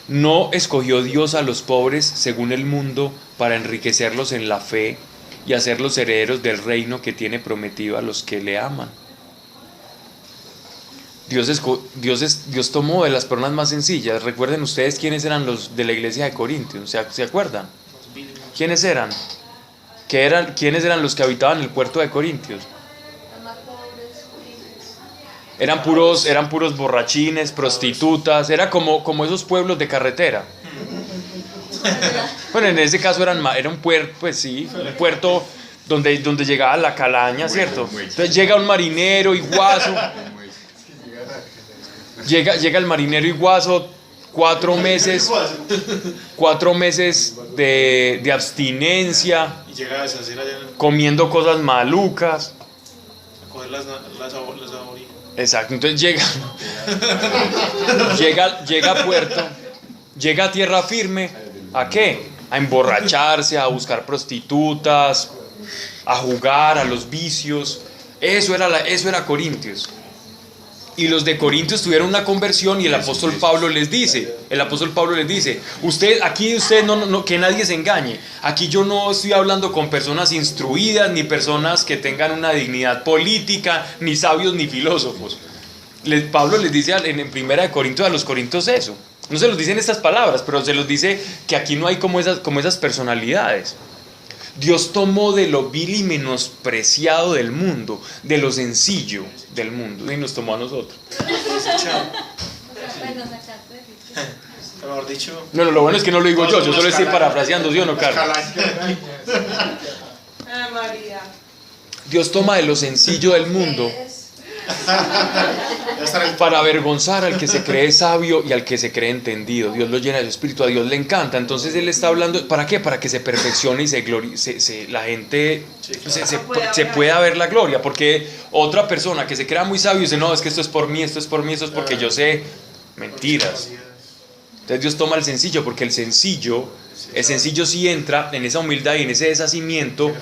¿no escogió Dios a los pobres según el mundo para enriquecerlos en la fe y hacerlos herederos del reino que tiene prometido a los que le aman? Dios tomó de las personas más sencillas. Recuerden ustedes quiénes eran los de la iglesia de Corintios, ¿se acuerdan? ¿Quiénes eran? ¿Quiénes eran los que habitaban el puerto de Corintios? Eran puros borrachines, prostitutas, era como esos pueblos de carretera. Bueno, en ese caso era un puerto, pues sí, un puerto donde llegaba la calaña, ¿cierto? Entonces llega un marinero iguazo, llega el marinero iguazo, 4 meses de abstinencia, Y llega a deshacer allá comiendo cosas malucas. a coger las aborígenes. Exacto, entonces llega a puerto, llega a tierra firme, ¿a qué? A emborracharse, a buscar prostitutas, a jugar, a los vicios. Eso era Corintios. Y los de Corintios tuvieron una conversión y el apóstol Pablo les dice, usted no, que nadie se engañe. Aquí yo no estoy hablando con personas instruidas, ni personas que tengan una dignidad política, ni sabios, ni filósofos. Pablo les dice en Primera de Corintios a los corintios eso. No se los dice en estas palabras, pero se los dice que aquí no hay como esas personalidades. Dios tomó de lo vil y menospreciado del mundo, de lo sencillo del mundo, y nos tomó a nosotros. Mejor dicho. No, lo bueno es que no lo digo yo solo estoy parafraseando, ¿sí o no, Carlos? Ah, María. Dios toma de lo sencillo del mundo para avergonzar al que se cree sabio y al que se cree entendido. Dios lo llena de su espíritu, a Dios le encanta. Entonces Él está hablando, ¿para qué? Para que se perfeccione y la gente se pueda ver la gloria. Porque otra persona que se crea muy sabio dice, no, es que esto es por mí, esto es porque yo sé. Mentiras. Entonces Dios toma el sencillo, porque el sencillo El sencillo sí entra en esa humildad y en ese deshacimiento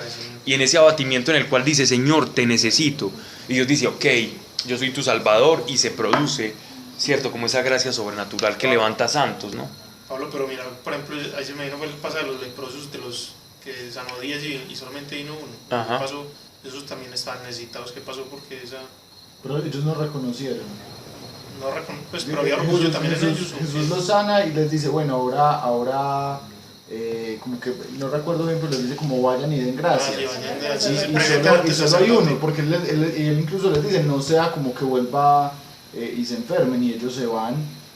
y en ese abatimiento en el cual dice, Señor, te necesito. Y Dios dice, ok, yo soy tu Salvador, y se produce, ¿cierto? Como esa gracia sobrenatural que levanta santos, ¿no? Pablo, pero mira, por ejemplo, ahí se me vino el paso de los leprosos, de los que sanó 10 y solamente vino uno. Ajá. ¿Qué pasó? Esos también estaban necesitados. ¿Qué pasó? Porque esa... Pero ellos no reconocieron. Pues, pero había orgullo también en ellos. Jesús los sana y les dice, bueno, ahora como que, no recuerdo bien, pero les dice como vayan y den gracias. Y solo hay uno, porque él incluso les dice, no sea como que vuelva y se enfermen, y ellos se van,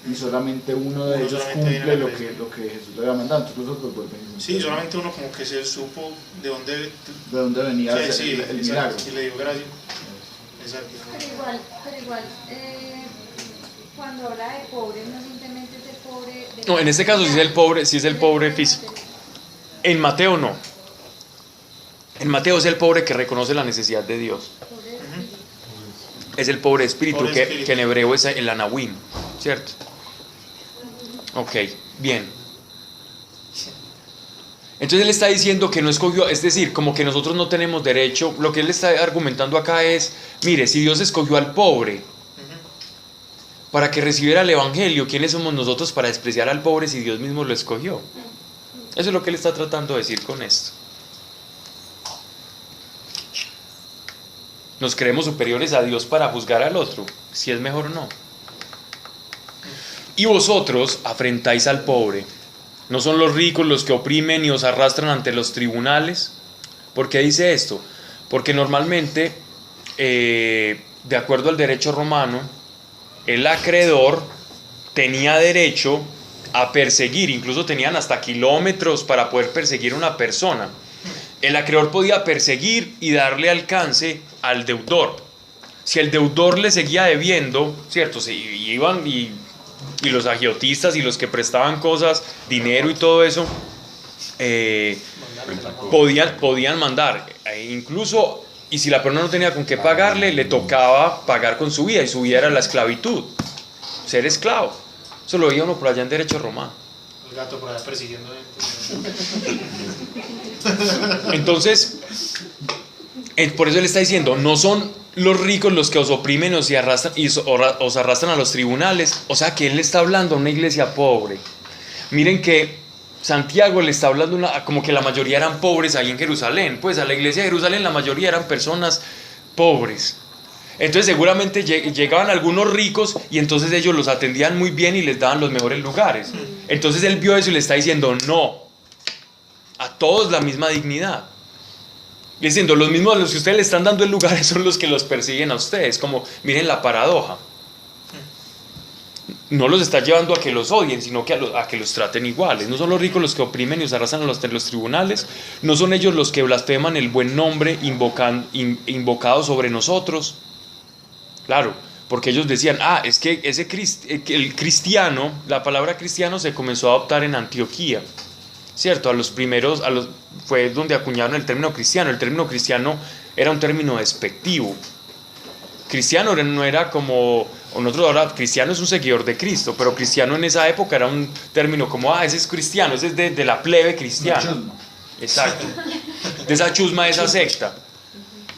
y solamente uno de ellos cumple lo que Jesús le había mandado, entonces los otros vuelven. Sí, solamente uno como que se supo de dónde venía el milagro. Y le dio gracias. Exacto. Pero igual, cuando habla de pobre, no simplemente es de pobre... No, en este caso sí es el pobre físico. En Mateo no. En Mateo es el pobre que reconoce la necesidad de Dios. Es el pobre espíritu, que en hebreo es el anahuim, ¿cierto? Ok, bien. Entonces él está diciendo que no escogió, es decir, como que nosotros no tenemos derecho. Lo que él está argumentando acá es, mire, si Dios escogió al pobre para que recibiera el evangelio, ¿quiénes somos nosotros para despreciar al pobre si Dios mismo lo escogió? Eso es lo que él está tratando de decir con esto. Nos creemos superiores a Dios para juzgar al otro, si es mejor o no. Y vosotros afrentáis al pobre. ¿No son los ricos los que oprimen y os arrastran ante los tribunales? ¿Por qué dice esto? Porque normalmente, de acuerdo al derecho romano, el acreedor tenía derecho a perseguir, incluso tenían hasta kilómetros para poder perseguir a una persona. El acreedor podía perseguir y darle alcance al deudor. Si el deudor le seguía debiendo, ¿cierto? Se iban y los agiotistas y los que prestaban cosas, dinero y todo eso, podían mandar. Incluso, y si la persona no tenía con qué pagarle, le tocaba pagar con su vida, y su vida era la esclavitud, ser esclavo. Eso lo veía uno por allá en derecho romano. El gato por allá persiguiendo. Entonces, por eso él está diciendo, no son los ricos los que os oprimen os arrastran a los tribunales. O sea que él le está hablando a una iglesia pobre. Miren que Santiago le está hablando como que la mayoría eran pobres ahí en Jerusalén. Pues a la iglesia de Jerusalén la mayoría eran personas pobres. Entonces seguramente llegaban algunos ricos y entonces ellos los atendían muy bien y les daban los mejores lugares. Entonces él vio eso y le está diciendo, no, a todos la misma dignidad. Diciendo, los mismos a los que ustedes le están dando el lugar son los que los persiguen a ustedes. Como, miren la paradoja. No los está llevando a que los odien, sino que a que los traten iguales. No son los ricos los que oprimen y os arrasan a los tribunales. No son ellos los que blasfeman el buen nombre invocado sobre nosotros. Claro, porque ellos decían, es que el cristiano, la palabra cristiano se comenzó a adoptar en Antioquía. ¿Cierto? Fue donde acuñaron el término cristiano. El término cristiano era un término despectivo. Cristiano no era como nosotros ahora, cristiano es un seguidor de Cristo, pero cristiano en esa época era un término como, ese es cristiano, ese es de la plebe cristiana. Exacto. De esa chusma, de esa secta.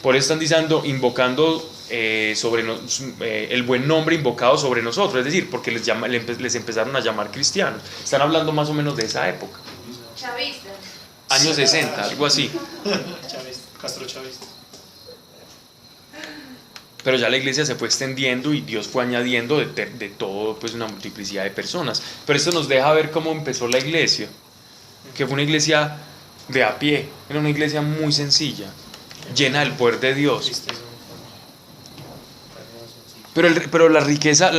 Por eso están diciendo, invocando el buen nombre invocado sobre nosotros, es decir, porque les empezaron a llamar cristianos. Están hablando más o menos de esa época. Chavistas. Años 60, algo así. Castro chavista. Pero ya la iglesia se fue extendiendo y Dios fue añadiendo de todo, pues, una multiplicidad de personas. Pero esto nos deja ver cómo empezó la iglesia, que fue una iglesia de a pie, era una iglesia muy sencilla, llena del poder de Dios. Pero la riqueza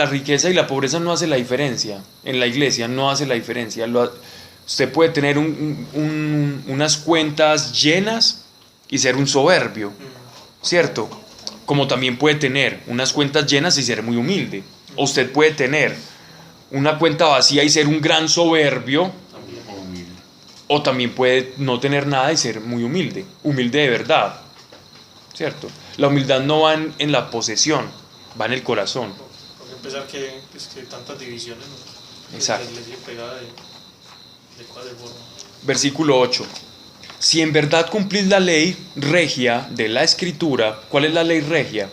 y la pobreza no hace la diferencia. En la iglesia no hace la diferencia. Usted puede tener unas cuentas llenas y ser un soberbio, ¿cierto? Como también puede tener unas cuentas llenas y ser muy humilde. O usted puede tener una cuenta vacía y ser un gran soberbio, o también puede no tener nada y ser muy humilde de verdad, ¿cierto? La humildad no va en la posesión, va en el corazón. Porque empezar que tantas divisiones, ¿no? Exacto. La iglesia pegada Versículo 8. Si en verdad cumplís la ley regia de la Escritura, ¿cuál es la ley regia?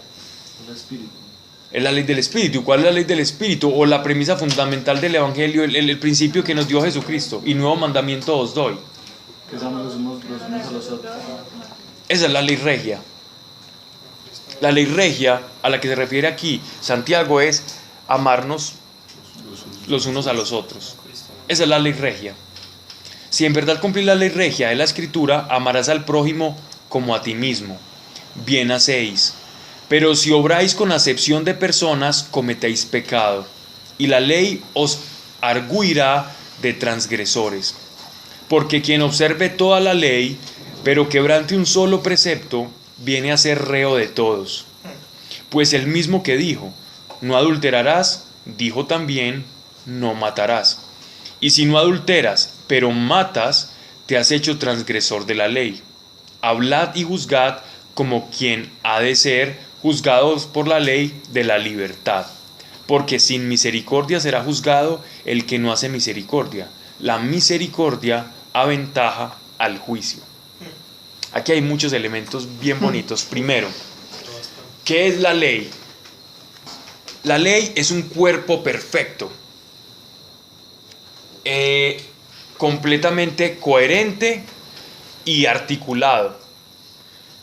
El Espíritu. Es la ley del Espíritu. ¿Cuál es la ley del Espíritu? O la premisa fundamental del Evangelio, el principio que nos dio Jesucristo. Y nuevo mandamiento os doy. Que somos los unos a los otros. Esa es la ley regia. La ley regia a la que se refiere aquí Santiago es amarnos los unos a los otros. Esa es la ley regia. Si en verdad cumplís la ley regia de la Escritura, amarás al prójimo como a ti mismo. Bien hacéis. Pero si obráis con acepción de personas, cometéis pecado, y la ley os arguirá de transgresores. Porque quien observe toda la ley, pero quebrante un solo precepto, viene a ser reo de todos. Pues el mismo que dijo, no adulterarás, dijo también, no matarás. Y si no adulteras, pero matas, te has hecho transgresor de la ley. Hablad y juzgad como quien ha de ser juzgados por la ley de la libertad. Porque sin misericordia será juzgado el que no hace misericordia. La misericordia aventaja al juicio. Aquí hay muchos elementos bien bonitos. Primero, ¿qué es la ley? La ley es un cuerpo perfecto, completamente coherente y articulado.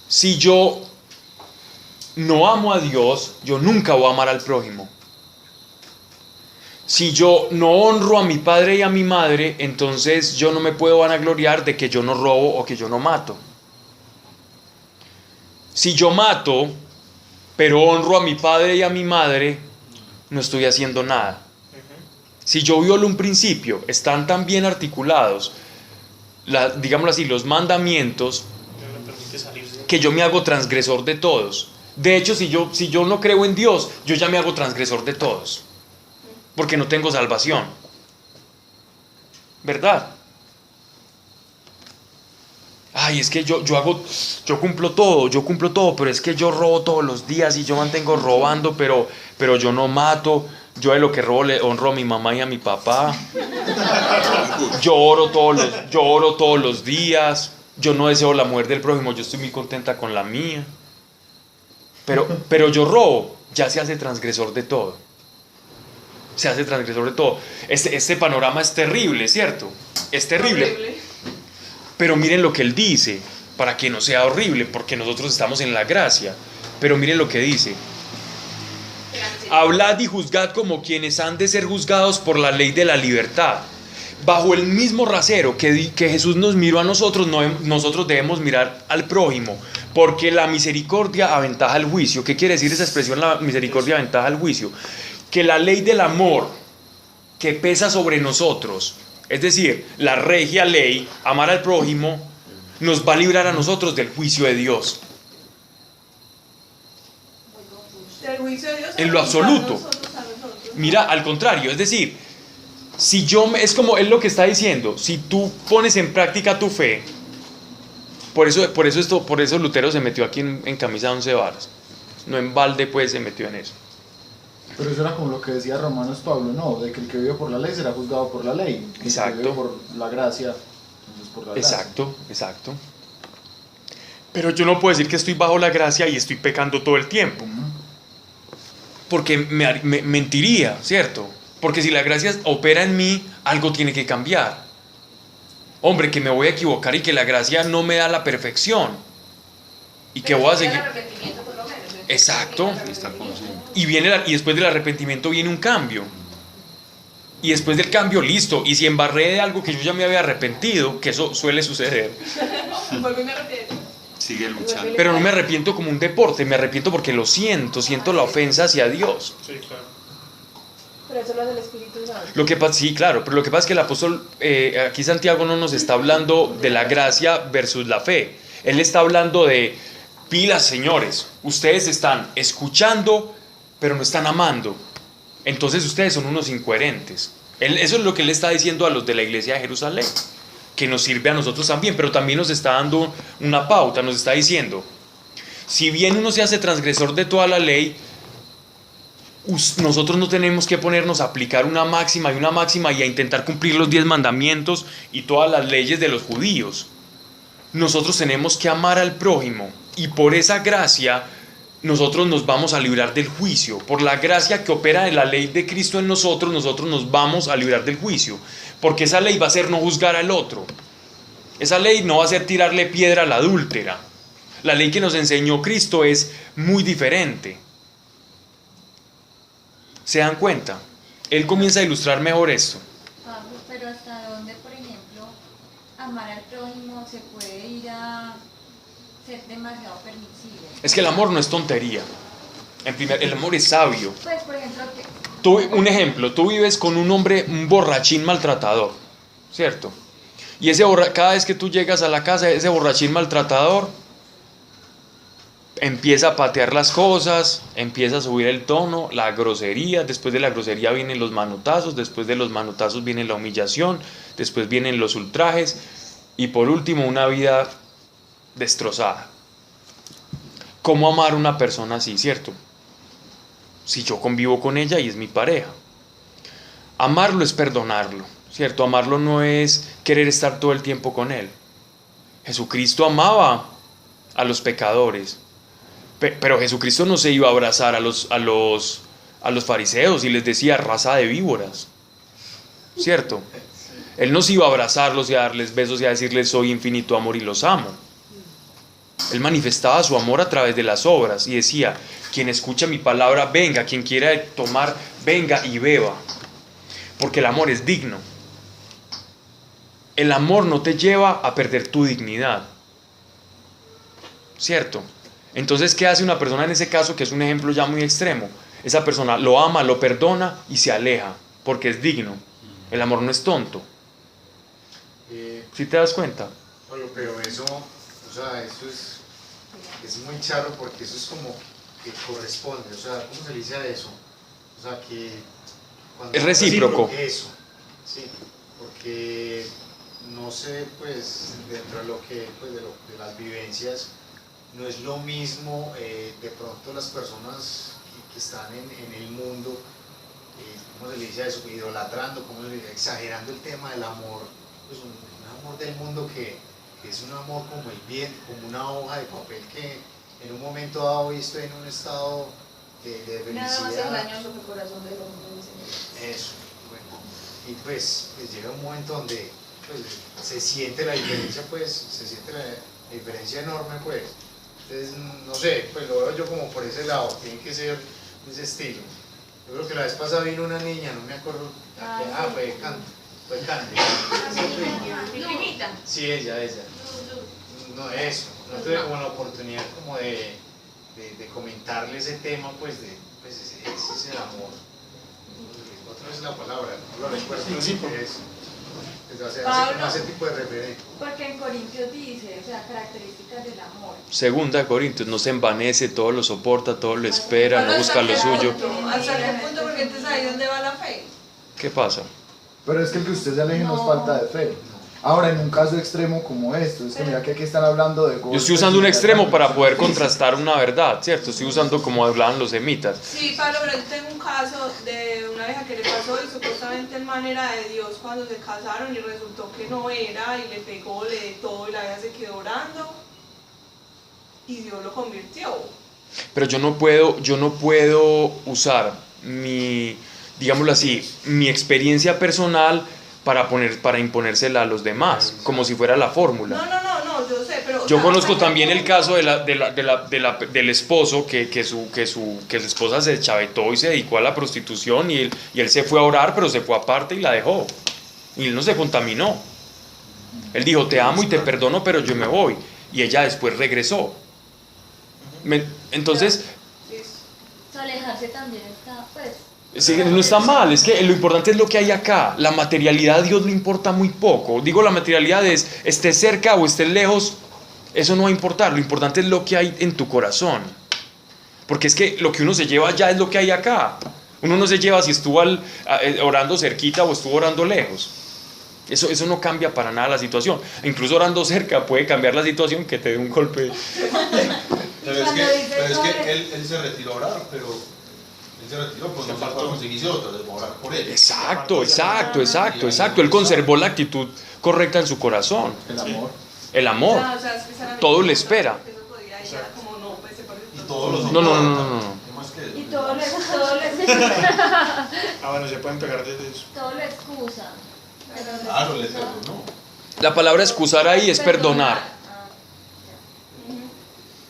Si yo no amo a Dios, yo nunca voy a amar al prójimo. Si yo no honro a mi padre y a mi madre, entonces yo no me puedo vanagloriar de que yo no robo o que yo no mato. Si yo mato, pero honro a mi padre y a mi madre, no estoy haciendo nada. Si yo violo un principio, están tan bien articulados, digámoslo así, los mandamientos, que yo me hago transgresor de todos. De hecho, si yo no creo en Dios, yo ya me hago transgresor de todos, porque no tengo salvación. ¿Verdad? Ay, es que yo cumplo todo, pero es que yo robo todos los días y yo mantengo robando, pero yo no mato. Yo de lo que robo le honro a mi mamá y a mi papá. Yo oro todos los días. Yo no deseo la muerte del prójimo, yo estoy muy contenta con la mía. Pero yo robo, ya se hace transgresor de todo. Se hace transgresor de todo. Este panorama es terrible, ¿cierto? Es terrible. Pero miren lo que él dice, para que no sea horrible, porque nosotros estamos en la gracia. Pero miren lo que dice. Hablad y juzgad como quienes han de ser juzgados por la ley de la libertad. Bajo el mismo rasero que Jesús nos miró a nosotros, nosotros debemos mirar al prójimo, porque la misericordia aventaja el juicio. ¿Qué quiere decir esa expresión, la misericordia aventaja el juicio? Que la ley del amor que pesa sobre nosotros, es decir, la regia ley, amar al prójimo, nos va a librar a nosotros del juicio de Dios. Del juicio de Dios En lo absoluto. Mira, al contrario, es decir, es lo que está diciendo, si tú pones en práctica tu fe, por eso Lutero se metió aquí en camisa de 11 varas, no en balde pues se metió en eso. Pero eso era como lo que decía Romanos Pablo, ¿no? De que el que vive por la ley será juzgado por la ley. Exacto. El que vive por la gracia, entonces por la gracia. Exacto. Pero yo no puedo decir que estoy bajo la gracia y estoy pecando todo el tiempo. Porque me mentiría, ¿cierto? Porque si la gracia opera en mí, algo tiene que cambiar. Hombre, que me voy a equivocar y que la gracia no me da la perfección. Y que voy a seguir... Exacto. Y después del arrepentimiento viene un cambio. Y después del cambio, listo. Y si embarré de algo que yo ya me había arrepentido, que eso suele suceder. Sigue luchando. Pero no me arrepiento como un deporte, me arrepiento porque lo siento la ofensa hacia Dios. Sí, claro. Pero eso lo hace el Espíritu Santo. Sí, claro, pero lo que pasa es que el apóstol, aquí Santiago no nos está hablando de la gracia versus la fe. Él está hablando de pilas, señores. Ustedes están escuchando, pero no están amando. Entonces ustedes son unos incoherentes. Eso es lo que él está diciendo a los de la iglesia de Jerusalén, que nos sirve a nosotros también, pero también nos está dando una pauta, nos está diciendo, si bien uno se hace transgresor de toda la ley, nosotros no tenemos que ponernos a aplicar una máxima y a intentar cumplir los 10 mandamientos y todas las leyes de los judíos. Nosotros tenemos que amar al prójimo y por esa gracia nosotros nos vamos a librar del juicio. Por la gracia que opera en la ley de Cristo en nosotros nos vamos a librar del juicio. Porque esa ley va a ser no juzgar al otro. Esa ley no va a ser tirarle piedra a la adúltera. La ley que nos enseñó Cristo es muy diferente. ¿Se dan cuenta? Él comienza a ilustrar mejor esto. Pablo, pero ¿hasta dónde, por ejemplo, amar al prójimo se puede ir a ser demasiado permisivo? Es que el amor no es tontería. El amor es sabio. Pues, por ejemplo, Un ejemplo, tú vives con un hombre, un borrachín maltratador, ¿cierto? Y cada vez que tú llegas a la casa, ese borrachín maltratador empieza a patear las cosas, empieza a subir el tono, la grosería, después de la grosería vienen los manotazos, después de los manotazos viene la humillación, después vienen los ultrajes y por último una vida destrozada. ¿Cómo amar a una persona así, cierto? Si yo convivo con ella y es mi pareja. Amarlo es perdonarlo, cierto, amarlo no es querer estar todo el tiempo con él. Jesucristo amaba a los pecadores. Pero Jesucristo no se iba a abrazar a los fariseos y les decía raza de víboras, ¿cierto? Él no se iba a abrazarlos y a darles besos y a decirles soy infinito amor y los amo. Él manifestaba su amor a través de las obras y decía, quien escucha mi palabra, venga, quien quiera tomar, venga y beba. Porque el amor es digno. El amor no te lleva a perder tu dignidad, ¿cierto? Entonces, ¿qué hace una persona en ese caso, que es un ejemplo ya muy extremo? Esa persona lo ama, lo perdona y se aleja, porque es digno. El amor no es tonto. ¿Sí te das cuenta? Oye, pero eso, o sea, eso es muy charro porque eso es como que corresponde, o sea, ¿cómo se le dice a eso? O sea, que... Es recíproco. Eso, sí, porque no sé, pues, dentro de lo que, pues, de las vivencias, no es lo mismo de pronto las personas que están en el mundo, ¿cómo se le dice a eso? Idolatrando, ¿cómo se le dice? Exagerando el tema del amor, pues un amor del mundo que es un amor como el viento, como una hoja de papel que en un momento dado estoy en un estado de felicidad. nada más engañoso que el corazón del hombre, dice. Eso, bueno, y pues llega un momento donde pues, se siente la diferencia, pues, se siente la diferencia enorme, pues. Entonces, no sé, pues lo veo yo como por ese lado, tiene que ser de ese estilo. Yo creo que la vez pasada vino una niña, no me acuerdo, fue Candy. Mi primita. Sí, ella. No, eso, no tuve como la oportunidad como de comentarle ese tema, pues, pues ese es el amor. Otra vez la palabra, no lo recuerdo, sí, eso. Hace ese tipo de referencia. Porque en Corintios dice, o sea, características del amor. Segunda de Corintios, no se envanece, todo lo soporta, todo lo espera, no busca lo suyo. ¿Hasta qué punto? Porque entonces ahí dónde va la fe. ¿Qué pasa? Pero es que el que usted se aleje no es falta de fe. Ahora, en un caso extremo como esto, es que mira que aquí están hablando de... Yo estoy usando un extremo para poder contrastar una verdad, ¿cierto? Estoy usando como hablaban los semitas. Sí, Pablo, pero yo tengo un caso de una vieja que le pasó y supuestamente el man era de Dios cuando se casaron y resultó que no era y le pegó, le de todo y la vieja se quedó orando y Dios lo convirtió. Pero yo no puedo usar digámoslo así, mi experiencia personal para imponérsela a los demás, como si fuera la fórmula. No, yo sé, pero... Yo conozco también el caso del esposo que su esposa se chavetó y se dedicó a la prostitución y él se fue a orar, pero se fue aparte y la dejó. Y él no se contaminó. Él dijo, te amo y te perdono, pero yo me voy. Y ella después regresó. Entonces... Alejarse también está, pues... Sí, no está mal, es que lo importante es lo que hay acá. La materialidad a Dios le importa muy poco. Digo, la materialidad es, estés cerca o estés lejos, eso no va a importar. Lo importante es lo que hay en tu corazón. Porque es que lo que uno se lleva allá es lo que hay acá. Uno no se lleva si estuvo orando cerquita o estuvo orando lejos. Eso no cambia para nada la situación. Incluso orando cerca puede cambiar la situación que te dé un golpe. Pero es que él se retiró a orar, pero Él se retiró porque no se puede conseguirse otro, de orar por él. Exacto. Él conservó la actitud correcta en su corazón. El amor. O sea, es que esa era mi Todo le pregunta, espera. porque eso podía ir ya como no, pues se parece Y todos los No. Y todo le Ah, bueno, se pueden pegar desde eso. todo le excusa. Claro, le perdonó. La palabra excusar ahí es perdonar.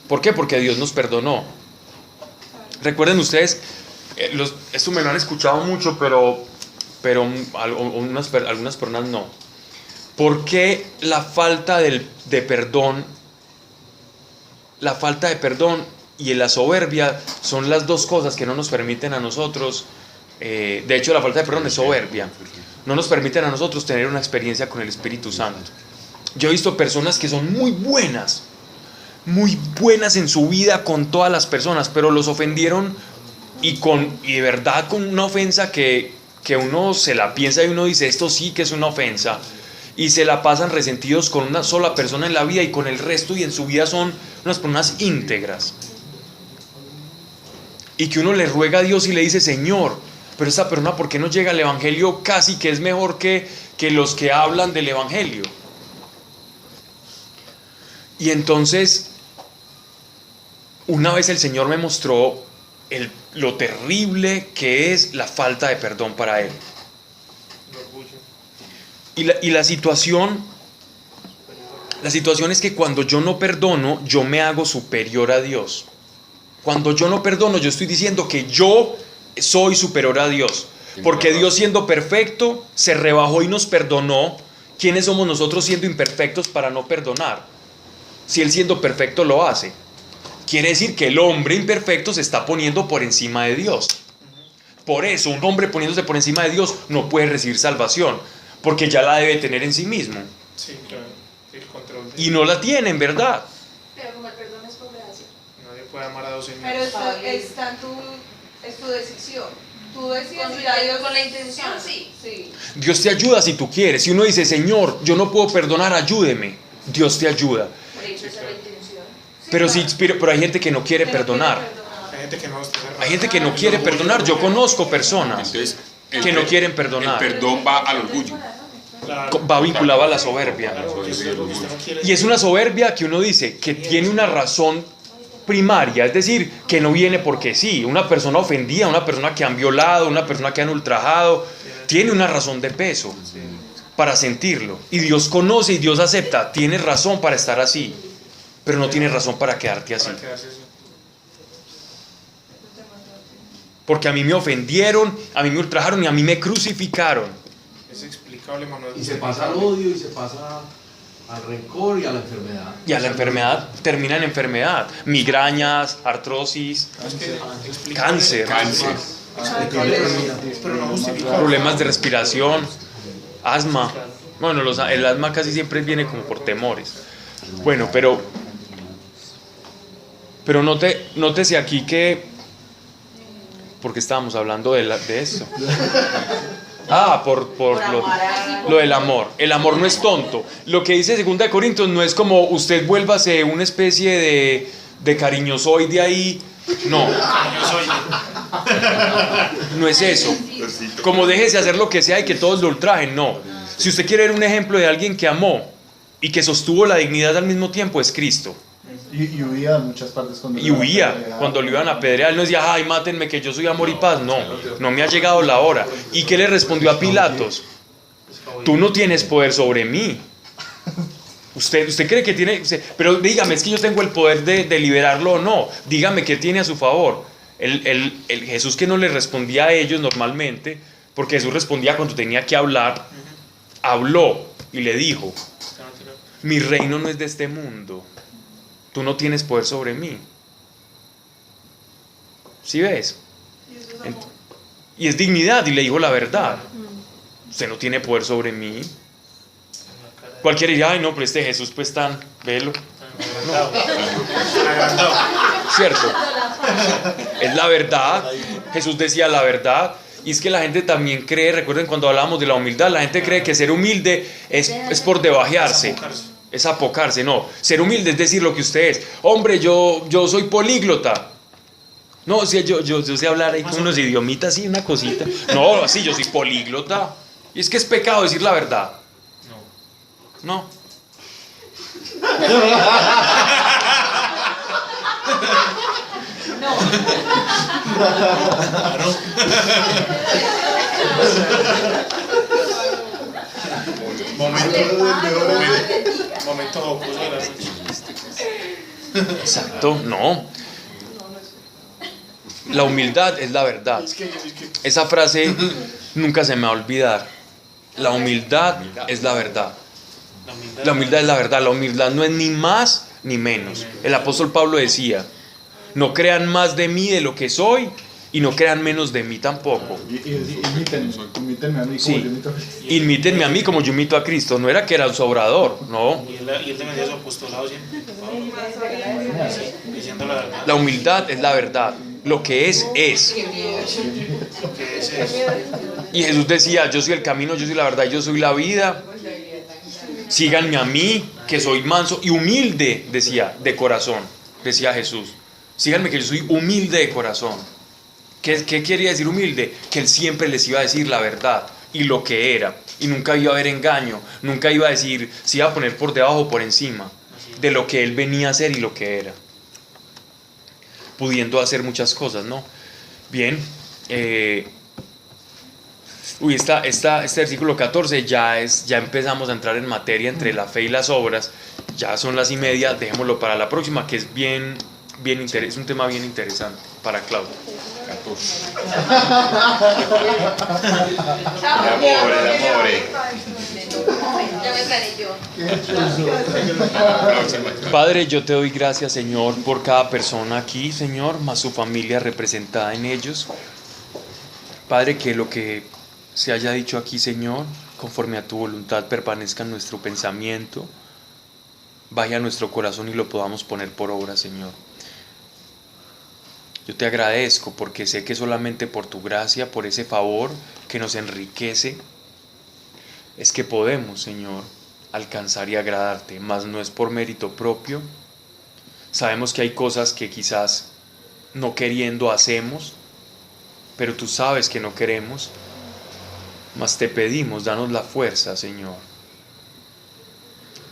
¿Por qué? Porque Dios nos perdonó. Recuerden ustedes, esto me lo han escuchado mucho, pero algunas personas no. ¿Por qué la falta de perdón y la soberbia son las dos cosas que no nos permiten a nosotros? De hecho, la falta de perdón es soberbia. No nos permiten a nosotros tener una experiencia con el Espíritu Santo. Yo he visto personas que son muy buenas en su vida con todas las personas, pero los ofendieron y de verdad con una ofensa que uno se la piensa y uno dice, esto sí que es una ofensa, y se la pasan resentidos con una sola persona en la vida y con el resto, y en su vida son unas personas íntegras. Y que uno le ruega a Dios y le dice, Señor, pero esta persona, ¿por qué no llega al Evangelio casi que es mejor que los que hablan del Evangelio? Y entonces, una vez el Señor me mostró lo terrible que es la falta de perdón para Él. Y la situación es que cuando yo no perdono, yo me hago superior a Dios. Cuando yo no perdono, yo estoy diciendo que yo soy superior a Dios. Porque Dios, siendo perfecto, se rebajó y nos perdonó. ¿Quiénes somos nosotros siendo imperfectos para no perdonar? Si Él, siendo perfecto, lo hace. Quiere decir que el hombre imperfecto se está poniendo por encima de Dios. Por eso, un hombre poniéndose por encima de Dios no puede recibir salvación, porque ya la debe tener en sí mismo. Sí, claro. El control. Y no la tiene, en verdad. Pero como el perdón es por gracia. Nadie puede amar a dos señores. Pero es tu decisión. Tú decides Con ir a Dios con la intención, sí. Dios te ayuda si tú quieres. Si uno dice, Señor, yo no puedo perdonar, ayúdeme. Dios te ayuda. Por eso esa es la intención. Pero hay gente que no quiere perdonar. Hay gente que no está cerrada. Hay gente que no quiere perdonar. Yo conozco personas Entonces, que no quieren perdonar. El perdón va al orgullo. Claro. Va vinculado a la soberbia. Claro, porque usted no quiere- Y es una soberbia que uno dice que tiene una razón primaria, es decir, que no viene porque sí. Una persona ofendida, una persona que han violado, una persona que han ultrajado, tiene una razón de peso para sentirlo. Y Dios conoce y Dios acepta. Tienes razón para estar así, pero no tienes razón para quedarte así. Para quedarse así. Porque a mí me ofendieron, a mí me ultrajaron y a mí me crucificaron. Es explicable, Manuel. Y se pasa al odio y se pasa al rencor y a la enfermedad. Y a la enfermedad, termina en enfermedad. Migrañas, artrosis, cáncer, Pero no justifica. problemas de respiración, asma. Bueno, el asma casi siempre viene como por temores. Bueno, pero nótese aquí que... Porque estábamos hablando de esto. Por lo del amor. El amor no es tonto. Lo que dice 2 Corintios no es como usted vuélvase una especie de cariñosoide ahí. No. No es eso. Como déjese hacer lo que sea y que todos lo ultrajen. No. Si usted quiere ver un ejemplo de alguien que amó y que sostuvo la dignidad al mismo tiempo, es Cristo. Y huía en muchas partes cuando Y huía cuando lo iban a apedrear. Él no decía, ay, mátenme que yo soy amor y paz. No me ha llegado la hora. ¿Y qué le respondió a Pilatos? Tú no tienes poder sobre mí. Usted cree que tiene... Pero dígame, es que yo tengo el poder de liberarlo o no. Dígame qué tiene a su favor. El Jesús, que no le respondía a ellos normalmente, porque Jesús respondía cuando tenía que hablar, habló y le dijo, mi reino no es de este mundo. Tú no tienes poder sobre mí. ¿Sí ves? Y es dignidad, y le dijo la verdad. Usted no tiene poder sobre mí. Cualquiera diría, ay no, pero este Jesús pues tan, velo. No. ¿Cierto? Es la verdad. Jesús decía la verdad. Y es que la gente también cree, recuerden cuando hablábamos de la humildad, la gente cree que ser humilde es por debajearse. Es apocarse, no. Ser humilde es decir lo que usted es. Hombre, yo soy políglota. No, sí, yo sé hablar ahí con unos idiomitas y una cosita. No, sí, yo soy políglota. Y es que es pecado decir la verdad. No. Momento jocoso de la noche. Exacto, no. La humildad es la verdad. Esa frase nunca se me va a olvidar. La humildad es la verdad. La humildad es la verdad. La humildad no es ni más ni menos. El apóstol Pablo decía: no crean más de mí de lo que soy y no crean menos de mí tampoco. Imítenme a mí como Sí. yo imito a Cristo. Imítenme a mí como yo imito a Cristo. No era que era un sobrador, no. Y él defendía su apostolado siempre. Diciendo la verdad. La humildad es la verdad. Lo que es, es. Lo que es. Y Jesús decía: yo soy el camino, yo soy la verdad, yo soy la vida. Síganme a mí, que soy manso y humilde, decía, de corazón, decía Jesús. Síganme, que yo soy humilde de corazón. ¿Qué quería decir humilde? Que Él siempre les iba a decir la verdad y lo que era. Y nunca iba a haber engaño, nunca iba a decir, se iba a poner por debajo o por encima de lo que Él venía a hacer y lo que era. Pudiendo hacer muchas cosas, ¿no? Bien. Este versículo 14 ya empezamos a entrar en materia entre la fe y las obras. Ya son las 1:30, dejémoslo para la próxima, que es es un tema bien interesante para Claudio. 14. Ya me gané yo. Padre, yo te doy gracias, Señor, por cada persona aquí, Señor, más su familia representada en ellos. Padre, que lo que se haya dicho aquí, Señor, conforme a tu voluntad, permanezca en nuestro pensamiento, vaya a nuestro corazón y lo podamos poner por obra, Señor. Yo te agradezco porque sé que solamente por tu gracia, por ese favor que nos enriquece, es que podemos, Señor, alcanzar y agradarte, mas no es por mérito propio. Sabemos que hay cosas que quizás no queriendo hacemos, pero tú sabes que no queremos, mas te pedimos, danos la fuerza, Señor,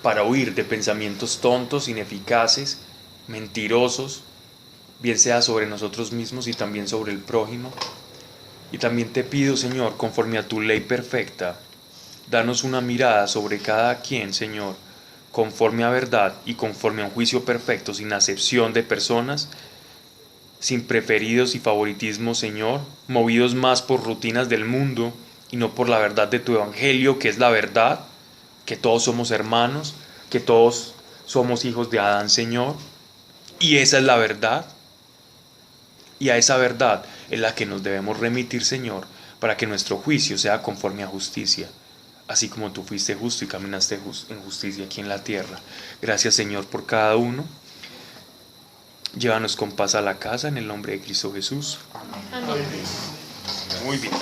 para huir de pensamientos tontos, ineficaces, mentirosos, bien sea sobre nosotros mismos y también sobre el prójimo. Y también te pido, Señor, conforme a tu ley perfecta, danos una mirada sobre cada quien, Señor, conforme a verdad y conforme a un juicio perfecto, sin acepción de personas, sin preferidos y favoritismos, Señor, movidos más por rutinas del mundo y no por la verdad de tu evangelio, que es la verdad, que todos somos hermanos, que todos somos hijos de Adán, Señor, y esa es la verdad. Y a esa verdad es la que nos debemos remitir, Señor, para que nuestro juicio sea conforme a justicia, así como tú fuiste justo y caminaste en justicia aquí en la tierra. Gracias, Señor, por cada uno. Llévanos con paz a la casa, en el nombre de Cristo Jesús. Amén. Muy bien.